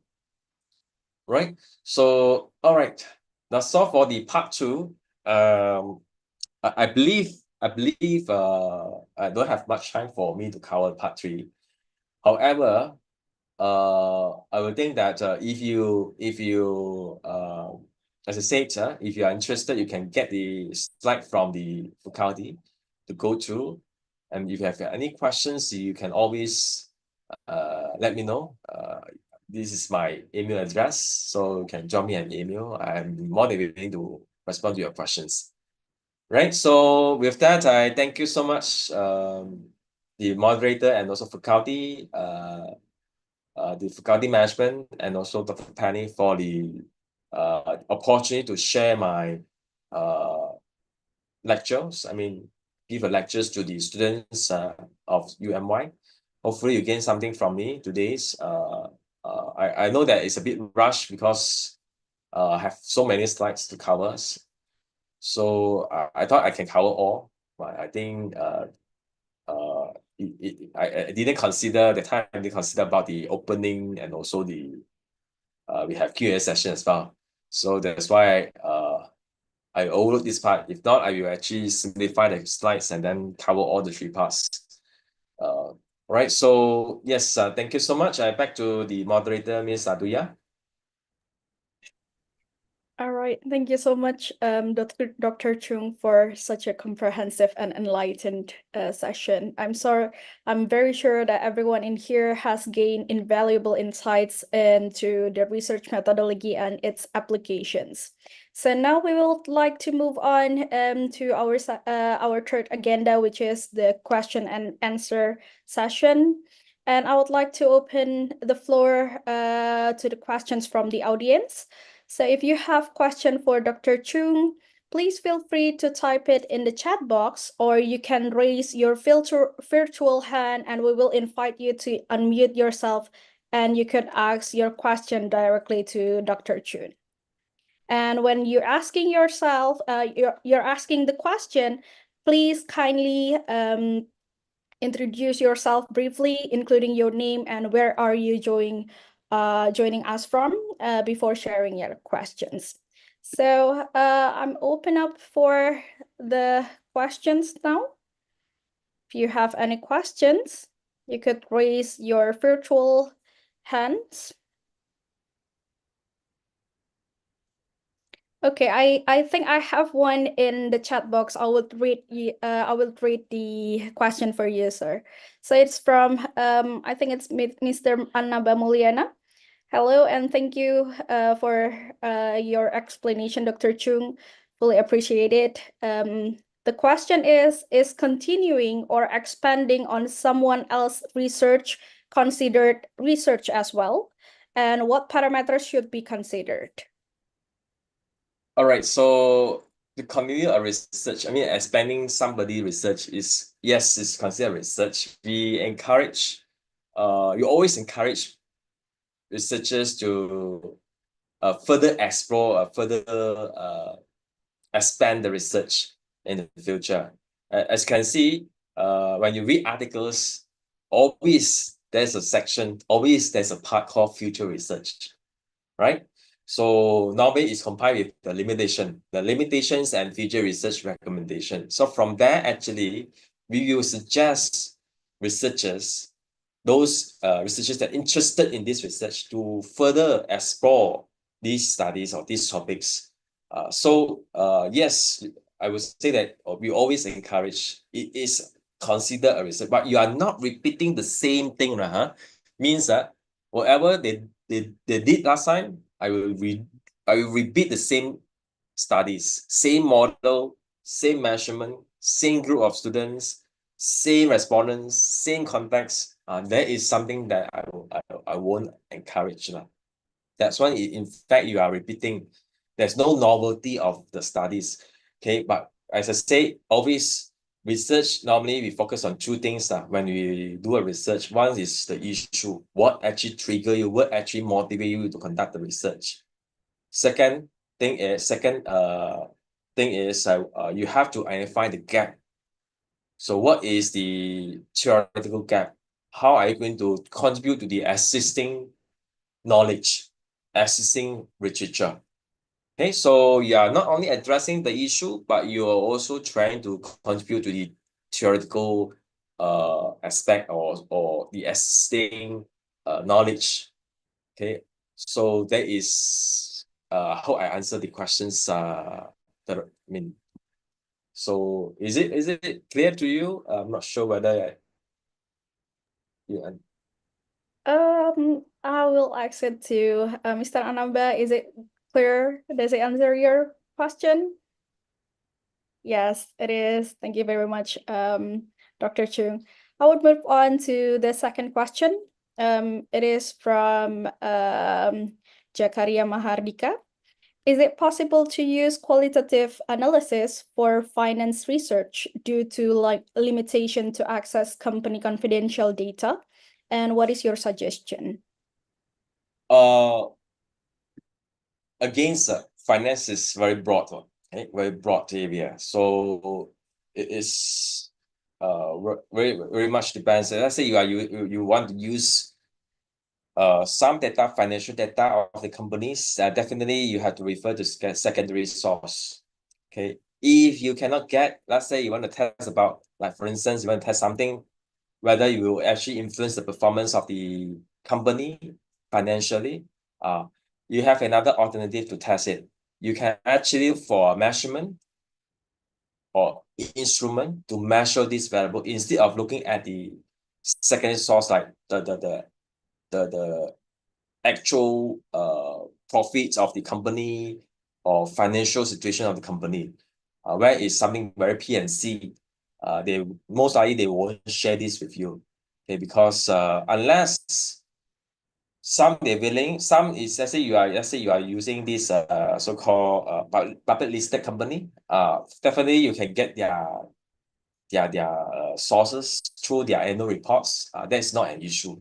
Right. So, all right. That's all for the part 2. I believe I don't have much time for me to cover part 3. However, I would think that if you as I said, if you are interested, you can get the slide from the faculty to go through. And if you have any questions, you can always let me know. This is my email address, so you can drop me an email. I'm more than willing to respond to your questions. Right. So with that, I thank you so much, the moderator and also faculty, the faculty management, and also Dr. Penny for the opportunity to share my lectures. I mean, give a lectures to the students of UMY. Hopefully you gain something from me today's. I know that it's a bit rushed because I have so many slides to cover. So I thought I can cover all, but I think I didn't consider the time. I didn't consider about the opening and also the we have Q&A session as well. So that's why I overlooked this part. If not, I will actually simplify the slides and then cover all the 3 parts. Right. So yes, thank you so much. Back to the moderator, Ms. Aduya. All right, thank you so much, Dr. Chung, for such a comprehensive and enlightened session. I'm very sure that everyone in here has gained invaluable insights into the research methodology and its applications. So now we would like to move on to our third agenda, which is the question and answer session. And I would like to open the floor to the questions from the audience. So if you have question for Dr. Chung, please feel free to type it in the chat box, or you can raise your virtual hand and we will invite you to unmute yourself and you could ask your question directly to Dr. Chung. And when you're asking yourself, you're asking the question, please kindly introduce yourself briefly, including your name and where are you joining us from before sharing your questions. So I'm open up for the questions now. If you have any questions, you could raise your virtual hands. Okay, I think I have one in the chat box. I will read the question for you, sir. So it's from I think it's Mr. Annaba Mulyana. Hello, and thank you for your explanation, Dr. Chung. Fully appreciate it. The question is continuing or expanding on someone else's research considered research as well? And what parameters should be considered? All right, so to continue a research, I mean, expanding somebody research is, yes, it's considered research. We encourage, you always encourage researchers to further explore, further expand the research in the future. As you can see, when you read articles, always there's a section, always there's a part called future research, right? So normally it's compiled with the limitations and future research recommendation. So from there, actually, we will suggest researchers, those researchers that are interested in this research to further explore these studies or these topics. Yes, I would say that we always encourage, it is considered a research, but you are not repeating the same thing, huh? Means that whatever they did last time, I will repeat the same studies, same model, same measurement, same group of students, same respondents, same context. That is something that I won't encourage. That's why, in fact, you are repeating. There's no novelty of the studies. Okay, but as I say, always research, normally we focus on two things when we do a research. One is the issue, what actually trigger you, what actually motivate you to conduct the research. Second thing is you have to identify the gap. So what is the theoretical gap? How are you going to contribute to the existing knowledge, existing literature? Okay, so you are not only addressing the issue, but you are also trying to contribute to the theoretical aspect or the existing knowledge. Okay, so that is I hope I answered the questions so is it clear to you? I'm not sure whether you I will ask it to Mr. Anamba. Is it clear? Does it answer your question? Yes, it is. Thank you very much, Dr. Chung. I would move on to the second question. It is from Jakaria Mahardika. Is it possible to use qualitative analysis for finance research due to limitation to access company confidential data? And what is your suggestion? Against finance is very broad, okay? Very broad area. So it is very much depends. Let's say you want to use some data, financial data of the companies, definitely you have to refer to secondary source. Okay. If you cannot get, let's say you want to test about, like for instance, you want to test something, whether you will actually influence the performance of the company financially, you have another alternative to test it. You can actually, for measurement or instrument to measure this variable, instead of looking at the secondary source, like the actual profits of the company or financial situation of the company, where is something very P&C, they most likely they won't share this with you, okay? Because unless some they're willing, some is, let's say you are using this so-called public listed company, definitely you can get their sources through their annual reports. That's not an issue.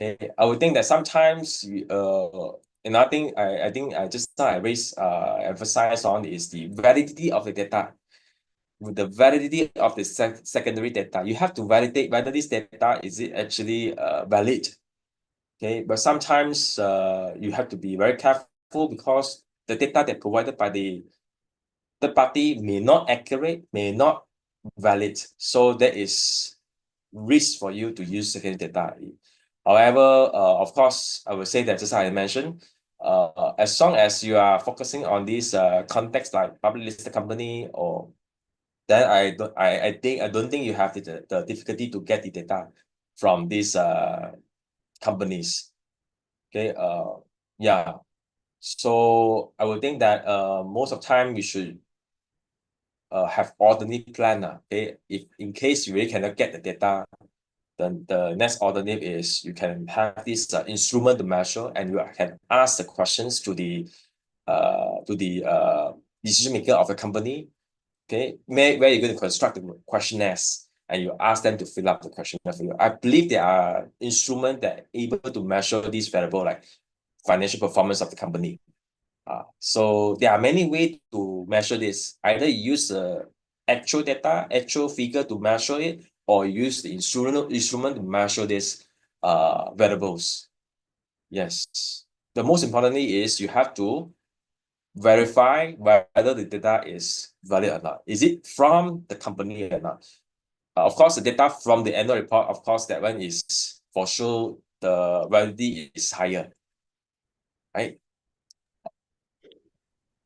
Okay, I would think that sometimes another thing I think I just now I emphasize on is the validity of the data. the validity of the secondary data. You have to validate whether this data is it actually valid. Okay, but sometimes you have to be very careful because the data that provided by the third party may not accurate, may not valid. So there is risk for you to use secondary data. However, of course, I would say that just as I mentioned, as long as you are focusing on this context like public listed company, or then I don't think you have the difficulty to get the data from these companies. Okay, yeah. So I would think that most of the time you should have alternate plan. Okay, if in case you really cannot get the data, then the next alternative is you can have this instrument to measure, and you can ask the questions to the decision maker of the company. Okay, where you're going to construct the questionnaires, and you ask them to fill up the questionnaire for you. I believe there are instruments that are able to measure these variables like financial performance of the company. So there are many ways to measure this. Either you use actual data, actual figure to measure it, or use the instrument to measure these variables. Yes. The most importantly is you have to verify whether the data is valid or not. Is it from the company or not? Of course, the data from the annual report, of course, that one is for sure the validity is higher, right?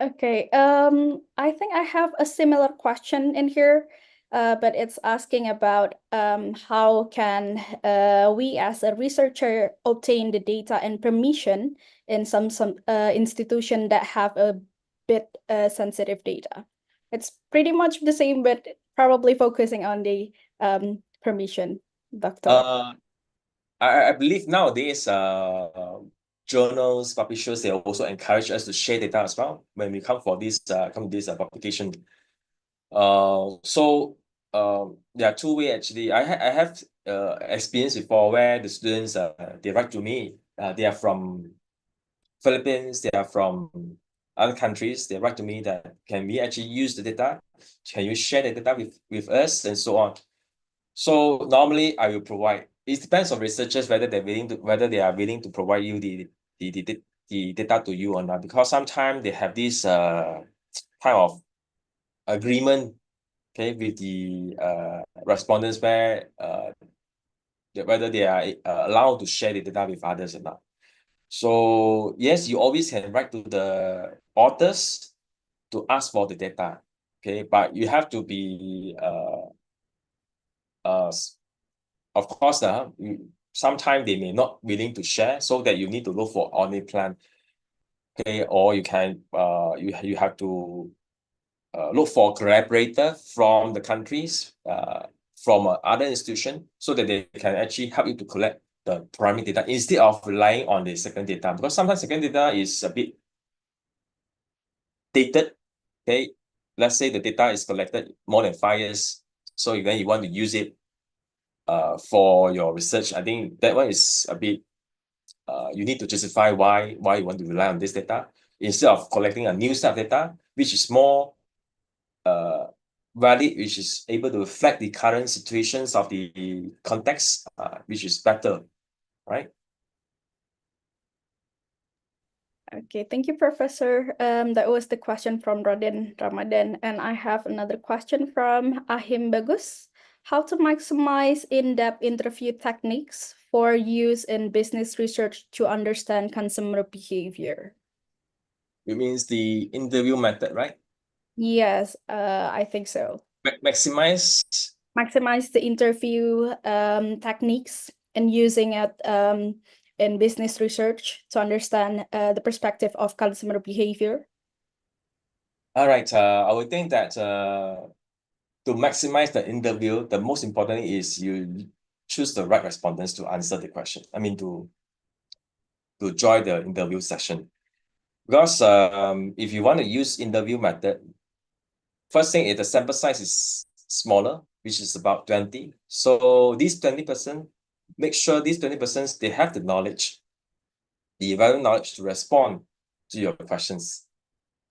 Okay, I think I have a similar question in here, but it's asking about how can we as a researcher obtain the data and permission in some institution that have a bit sensitive data. It's pretty much the same, but probably focusing on the permission, Doctor. I believe nowadays journals, publishers, they also encourage us to share data as well when we come for this publication. So there are two ways actually. I have experience before where the students they write to me. They are from Philippines, they are from other countries. They write to me that can we actually use the data? Can you share the data with us and so on? So normally I will provide. It depends on researchers whether they are willing to provide you the data to you or not. Because sometimes they have this kind of agreement, okay, with the respondents where whether they are allowed to share the data with others or not. So yes, you always can write to the authors to ask for the data, okay, but you have to be of course, sometimes they may not willing to share, so that you need to look for alternate plan. Okay, or you can you have to look for a collaborator from the countries, from other institution, so that they can actually help you to collect the primary data instead of relying on the second data, because sometimes second data is a bit dated. Okay, let's say the data is collected more than 5 years, so then you want to use it for your research. I think that one is a bit you need to justify why you want to rely on this data instead of collecting a new set of data which is more valid, which is able to reflect the current situations of the context, which is better, right? Okay, thank you, Professor. That was the question from Rodin Ramadan, and I have another question from Ahim Bagus. How to maximize in-depth interview techniques for use in business research to understand consumer behavior? It means the interview method, right? Yes, I think so. Maximize. Maximize the interview techniques and using it in business research to understand the perspective of consumer behavior. All right. I would think that to maximize the interview, the most important is you choose the right respondents to answer the question. I mean, to join the interview session. Because if you want to use interview method, first thing is the sample size is smaller, which is about 20. So these 20%, make sure these 20% they have the knowledge, the relevant knowledge to respond to your questions.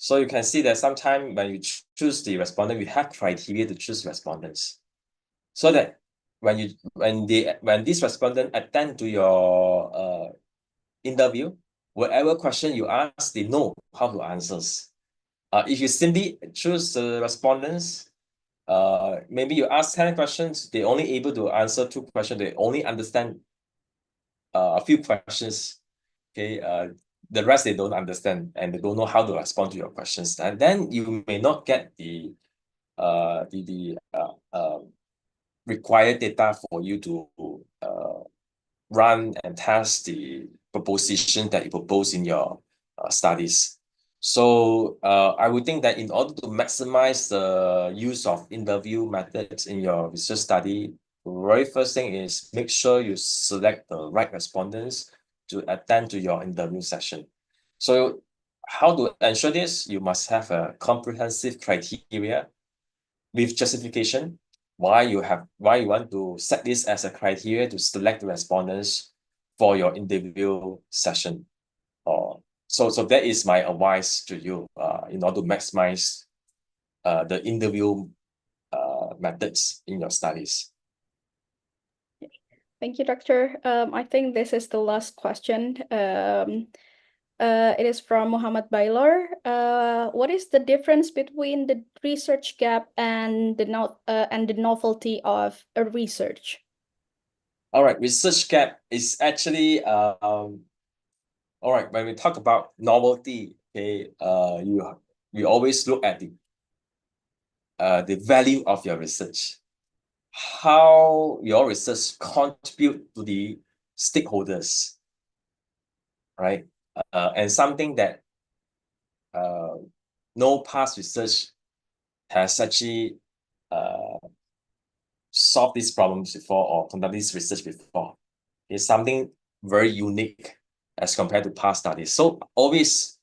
So you can see that sometimes when you choose the respondent, we have criteria to choose respondents. So that when this respondent attend to your interview, whatever question you ask, they know how to answer. If you simply choose the respondents, maybe you ask 10 questions, they only able to answer 2 questions, they only understand a few questions. Okay, the rest they don't understand and they don't know how to respond to your questions. And then you may not get the required data for you to run and test the proposition that you propose in your studies. So I would think that in order to maximize the use of interview methods in your research study, the very first thing is make sure you select the right respondents to attend to your interview session. So how to ensure this? You must have a comprehensive criteria with justification why you want to set this as a criteria to select the respondents for your interview session. So that is my advice to you in order to maximize the interview methods in your studies. Thank you, Doctor. I think this is the last question. It is from Muhammad Bailor. What is the difference between the research gap and the novelty of a research? All right, research gap is actually all right. When we talk about novelty, okay, we always look at the value of your research, how your research contribute to the stakeholders, right? And something that no past research has actually solved these problems before or conducted this research before. It's something very unique as compared to past studies. So always,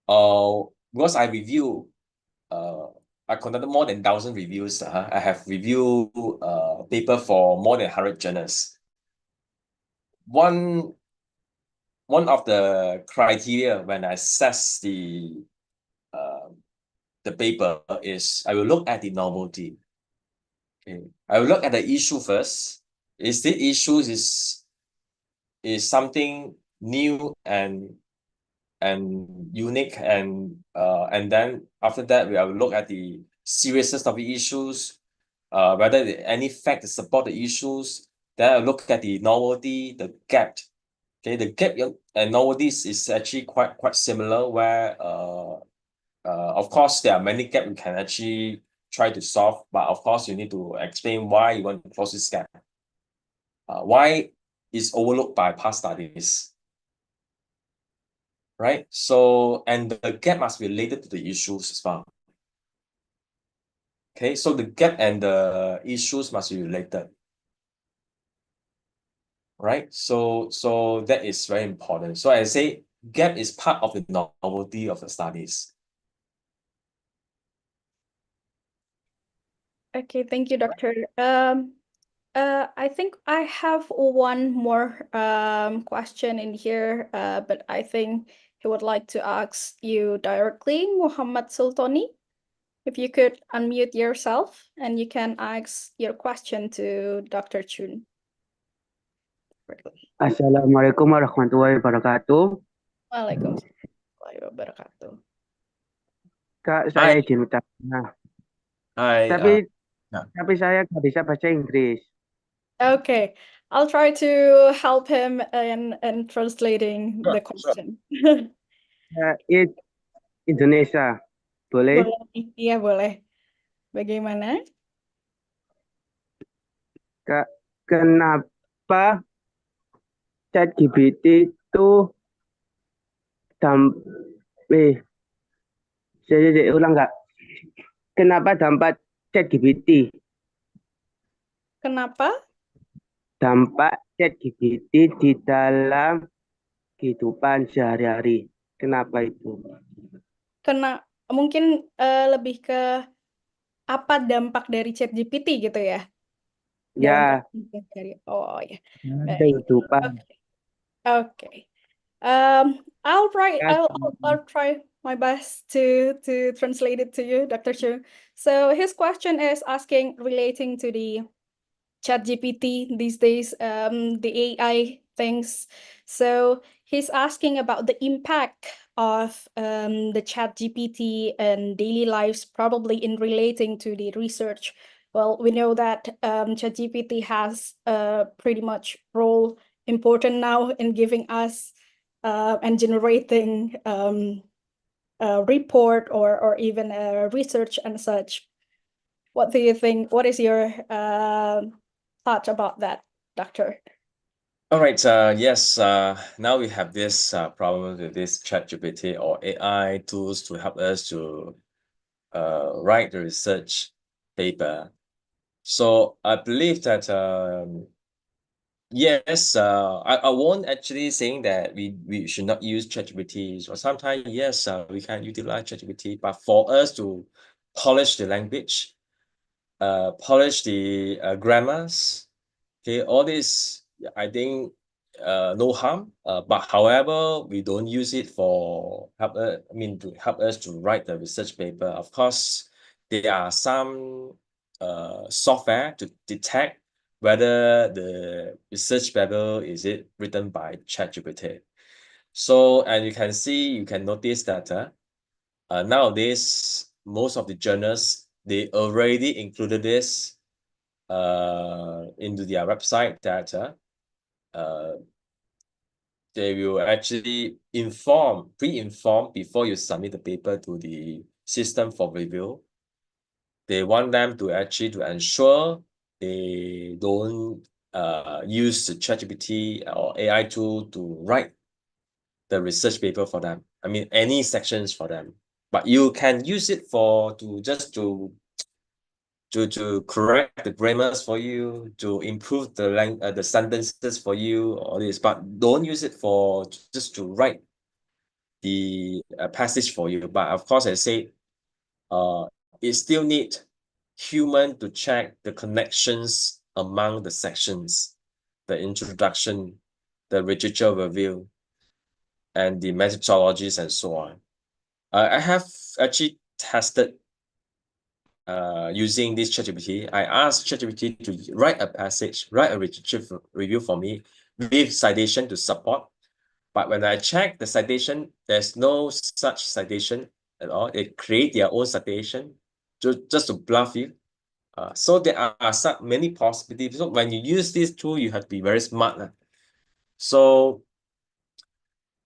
because I review, I conducted more than 1,000 reviews. I have reviewed paper for more than 100 journals. One of the criteria when I assess the paper is I will look at the novelty. Okay, I will look at the issue first. Is the issue is something new and unique, and then after that we will look at the seriousness of the issues, whether any fact to support the issues. Then I look at the novelty, the gap. Okay, the gap and novelties is actually quite similar, where of course there are many gaps you can actually try to solve, but of course you need to explain why you want to close this gap. Why is overlooked by past studies, right? So, and the gap must be related to the issues as well. Okay, so the gap and the issues must be related, right? So that is very important. So I say gap is part of the novelty of the studies. Okay, thank you, Doctor. I think I have one more question in here, but I think he would like to ask you directly, Muhammad Sultani. If you could unmute yourself and you can ask your question to Dr. Chun. Assalamualaikum warahmatullahi wabarakatuh. Waalaikumsalam warahmatullahi wabarakatuh. Kak, saya Hai. izin bertanya. Hi. Tapi saya nggak bisa bahasa Inggris. Okay, I'll try to help him in translating Sure, the question. It's Indonesia. Boleh? Boleh, iya boleh. Bagaimana? Kak, kenapa ChatGPT itu saya ulang nggak? Kenapa dampak ChatGPT? Kenapa? Dampak ChatGPT di dalam kehidupan sehari-hari. Kenapa itu? Mungkin lebih ke apa dampak dari ChatGPT gitu ya? Ya, Oh ya. kehidupan. Okay. I'll try my best to translate it to you, Dr. Chung. So his question is asking relating to the ChatGPT these days, the AI things. So he's asking about the impact of the ChatGPT and daily lives, probably in relating to the research. Well, we know that ChatGPT has pretty much role important now in giving us and generating a report or even a research and such. What do you think? What is your thought about that, Doctor? All right. Yes. Now we have this problem with this ChatGPT or AI tools to help us to write the research paper. So I believe that yes, I won't actually saying that we should not use ChatGPT. So sometimes yes, we can utilize ChatGPT, but for us to polish the language, polish the grammars, okay, all this I think no harm. But however, we don't use it for to help us to write the research paper. Of course, there are some software to detect whether the research paper is it written by ChatGPT. So, and you can notice that nowadays most of the journals they already included this into their website that they will actually pre-inform before you submit the paper to the system for review. They want them to actually to ensure they don't use the ChatGPT or AI tool to write the research paper for them. I mean, any sections for them. But you can use it to correct the grammars for you, to improve the sentences for you, all this. But don't use it for just to write the passage for you. But of course, I say, it still need human to check the connections among the sections, the introduction, the literature review, and the methodologies and so on. I have actually tested using this ChatGPT. I asked ChatGPT to write a passage, write a literature review for me with citation to support. But when I check the citation, there's no such citation at all. They create their own citation just to bluff you. So there are many possibilities. So when you use this tool, you have to be very smart. So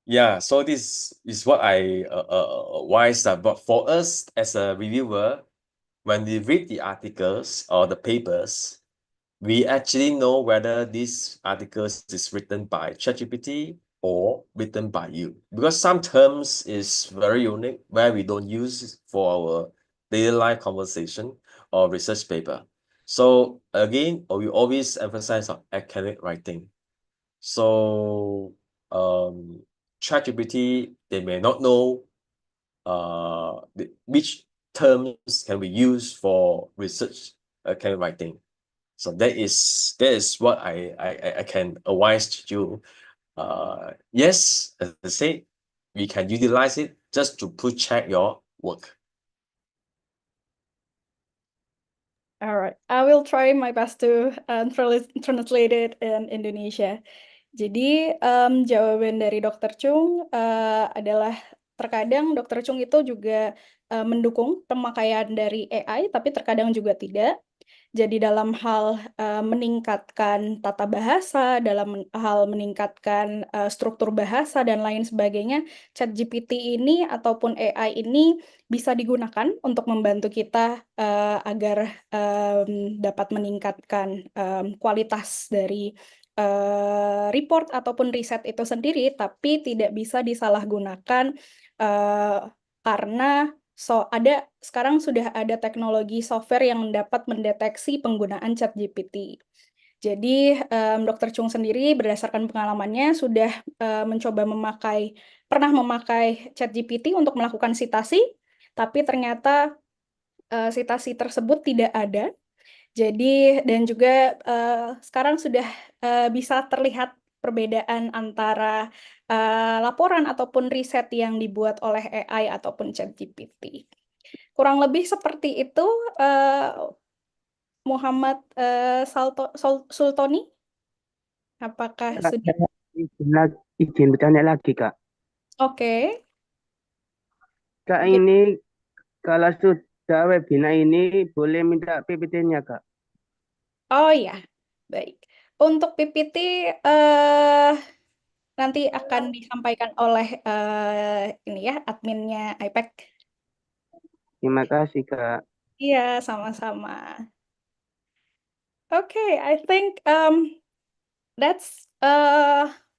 yeah, so this is what I wise but for us as a reviewer, when we read the articles or the papers, we actually know whether this articles is written by ChatGPT or written by you. Because some terms is very unique where we don't use for our daily life conversation or research paper. So again, we always emphasize on academic writing. So ChatGPT, they may not know which terms can we use for research academic writing. So that is what I can advise you. Yes, as I say, we can utilize it just to check your work. All right, I will try my best to translate it in Indonesia. Jadi jawaban dari Dr. Chung adalah terkadang Dr. Chung itu juga mendukung pemakaian dari AI, tapi terkadang juga tidak. Jadi dalam hal meningkatkan tata bahasa, dalam hal meningkatkan struktur bahasa dan lain sebagainya, ChatGPT ini ataupun AI ini bisa digunakan untuk membantu kita agar dapat meningkatkan kualitas dari report ataupun riset itu sendiri, tapi tidak bisa disalahgunakan karena sekarang sudah ada teknologi software yang dapat mendeteksi penggunaan ChatGPT. Jadi Dr. Chung sendiri berdasarkan pengalamannya sudah pernah memakai ChatGPT untuk melakukan sitasi, tapi ternyata sitasi tersebut tidak ada. Jadi dan juga sekarang sudah bisa terlihat perbedaan antara laporan ataupun riset yang dibuat oleh AI ataupun ChatGPT. Kurang lebih seperti itu, Muhammad Sultoni, apakah Kak, sudah? saya izin bertanya lagi, Kak. Oke. Kak, Gitu. ini kalau sudah webinar ini boleh minta PPT-nya, Kak. Oh ya, baik. Untuk PPT nanti akan disampaikan oleh ini ya, adminnya IPEC. Terima kasih, Kak. Iya, sama-sama. Okay, I think that's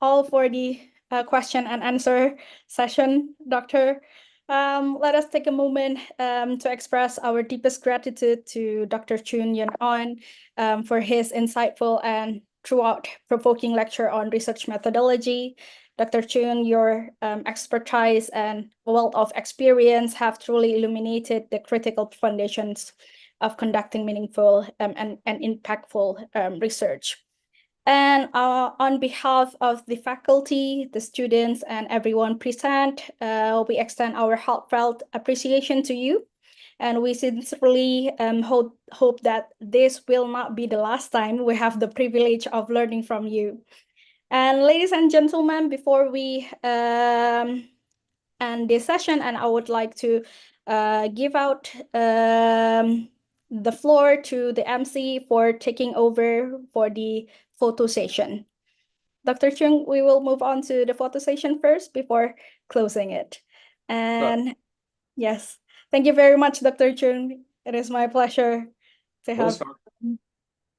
all for the question and answer session, Doctor. Let us take a moment to express our deepest gratitude to Dr. Yuen Onn for his insightful and throughout-provoking lecture on research methodology. Dr. Yuen, your expertise and wealth of experience have truly illuminated the critical foundations of conducting meaningful and impactful research. And on behalf of the faculty, the students, and everyone present, we extend our heartfelt appreciation to you. And we sincerely hope that this will not be the last time we have the privilege of learning from you. And ladies and gentlemen, before we end this session, and I would like to give out the floor to the MC for taking over for the photo session. Dr. Chung, we will move on to the photo session first before closing it. And yes, thank you very much, Dr. Chung. It is my pleasure to have. Most welcome.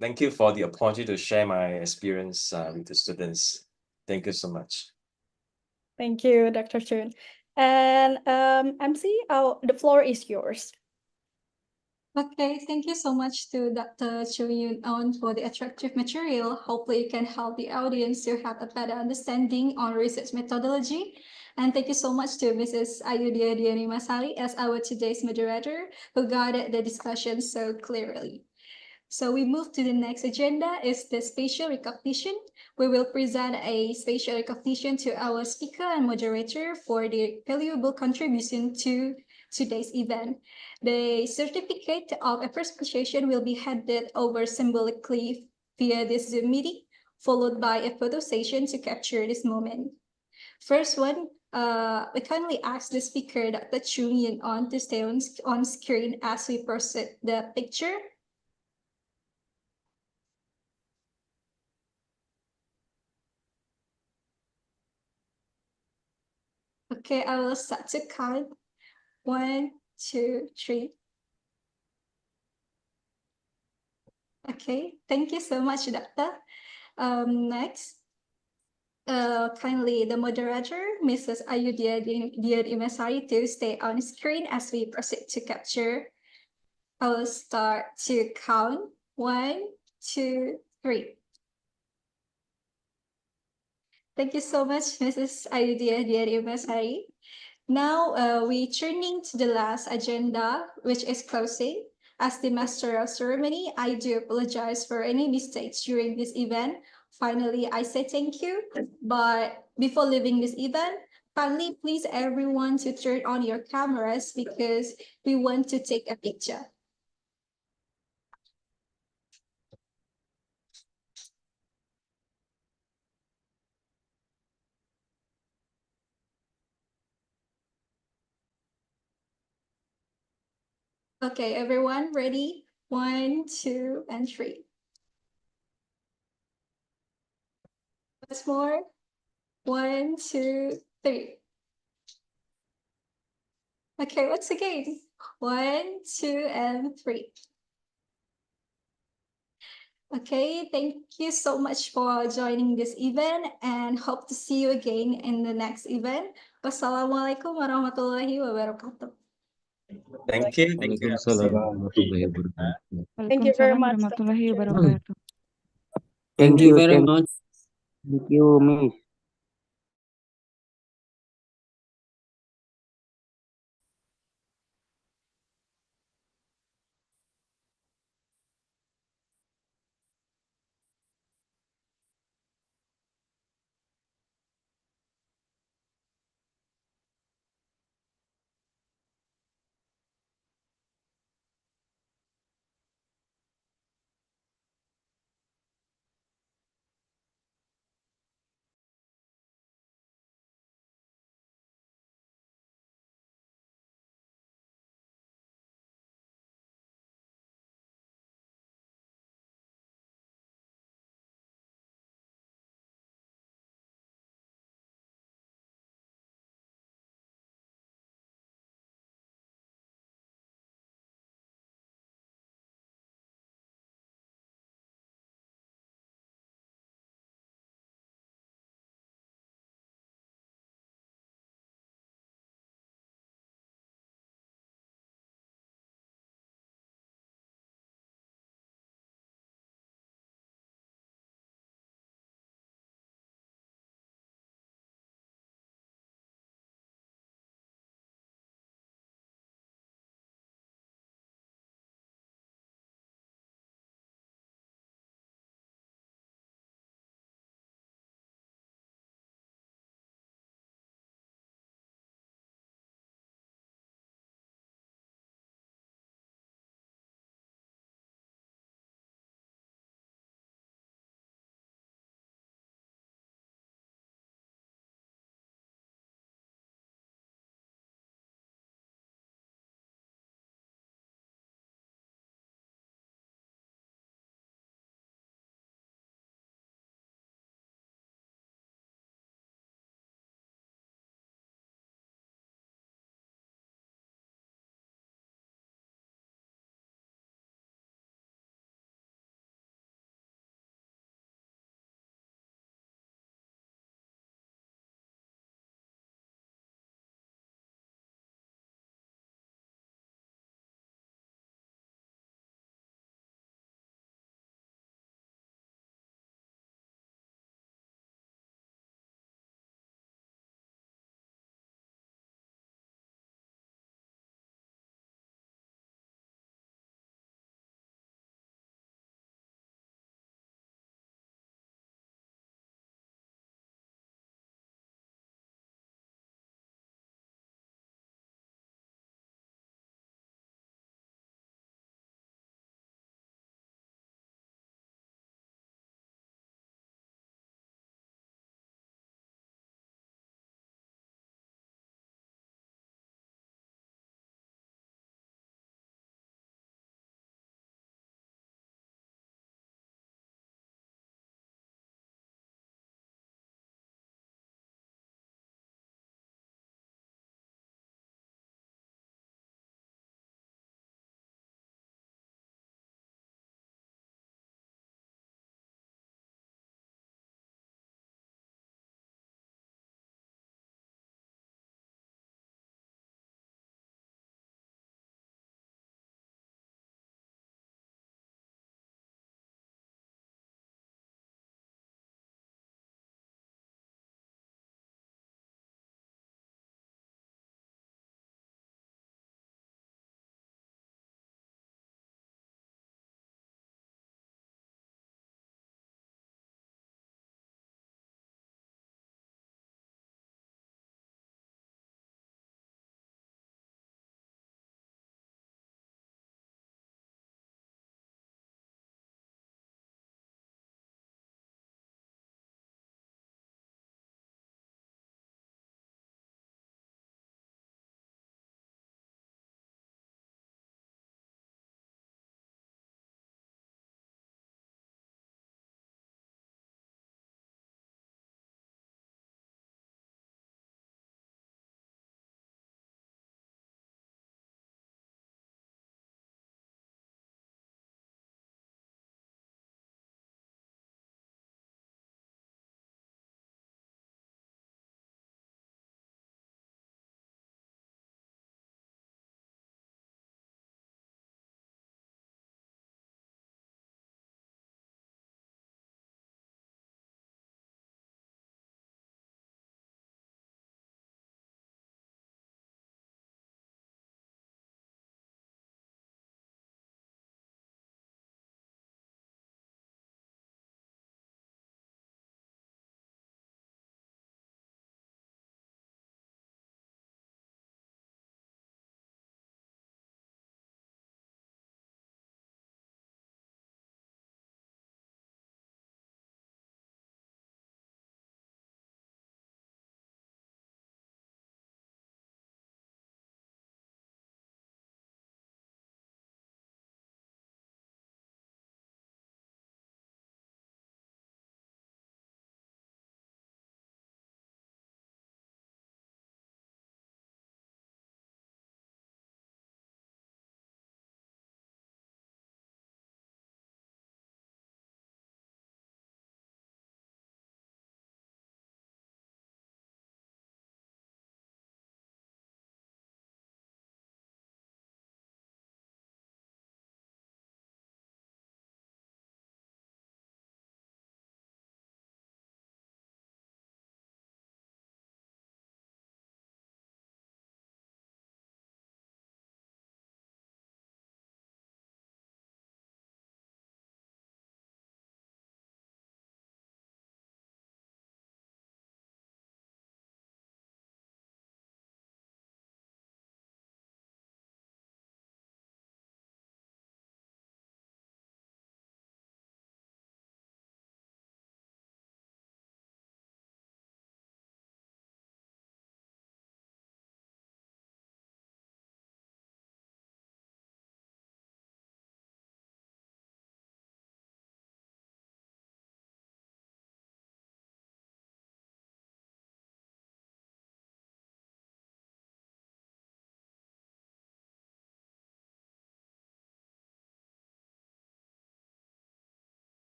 Thank you for the opportunity to share my experience with the students. Thank you so much. Thank you, Dr. Chung. And MC, the floor is yours. Okay, thank you so much to Dr. Yuen Onn for the attractive material. Hopefully, it can help the audience to have a better understanding on research methodology. And thank you so much to Mrs. Ayudhya Diani Masali as our today's moderator, who guided the discussion so clearly. So we move to the next agenda is the spatial recognition. We will present a spatial recognition to our speaker and moderator for their valuable contribution to today's event. The certificate of appreciation will be handed over symbolically via this Zoom meeting, followed by a photo session to capture this moment. First one, we kindly ask the speaker, Dr. Yuen Onn, to stay on screen as we proceed the picture. Okay, I will start to count. 1, 2, 3. Okay, thank you so much, Doctor. Next, kindly the moderator, Mrs. Ayudhya Diani Masari, to stay on screen as we proceed to capture. I will start to count. 1, 2, 3. Thank you so much, Mrs. Ayudhya Diani Masari. Now we're turning to the last agenda, which is closing. As the master of ceremony, I do apologize for any mistakes during this event. Finally, I say thank you. But before leaving this event, kindly please everyone to turn on your cameras because we want to take a picture. Okay, everyone, ready? 1, 2, and 3. Once more. 1, 2, 3. Okay, once again. 1, 2, and 3. Okay, thank you so much for joining this event and hope to see you again in the next event. Wassalamualaikum warahmatullahi wabarakatuh. Thank you. Thank you. Waalaikumsalam warahmatullahi wabarakatuh. Thank you very Waalaikumsalam much, warahmatullahi Dr. Chung. wabarakatuh. Thank you very Thank much. you, Miss.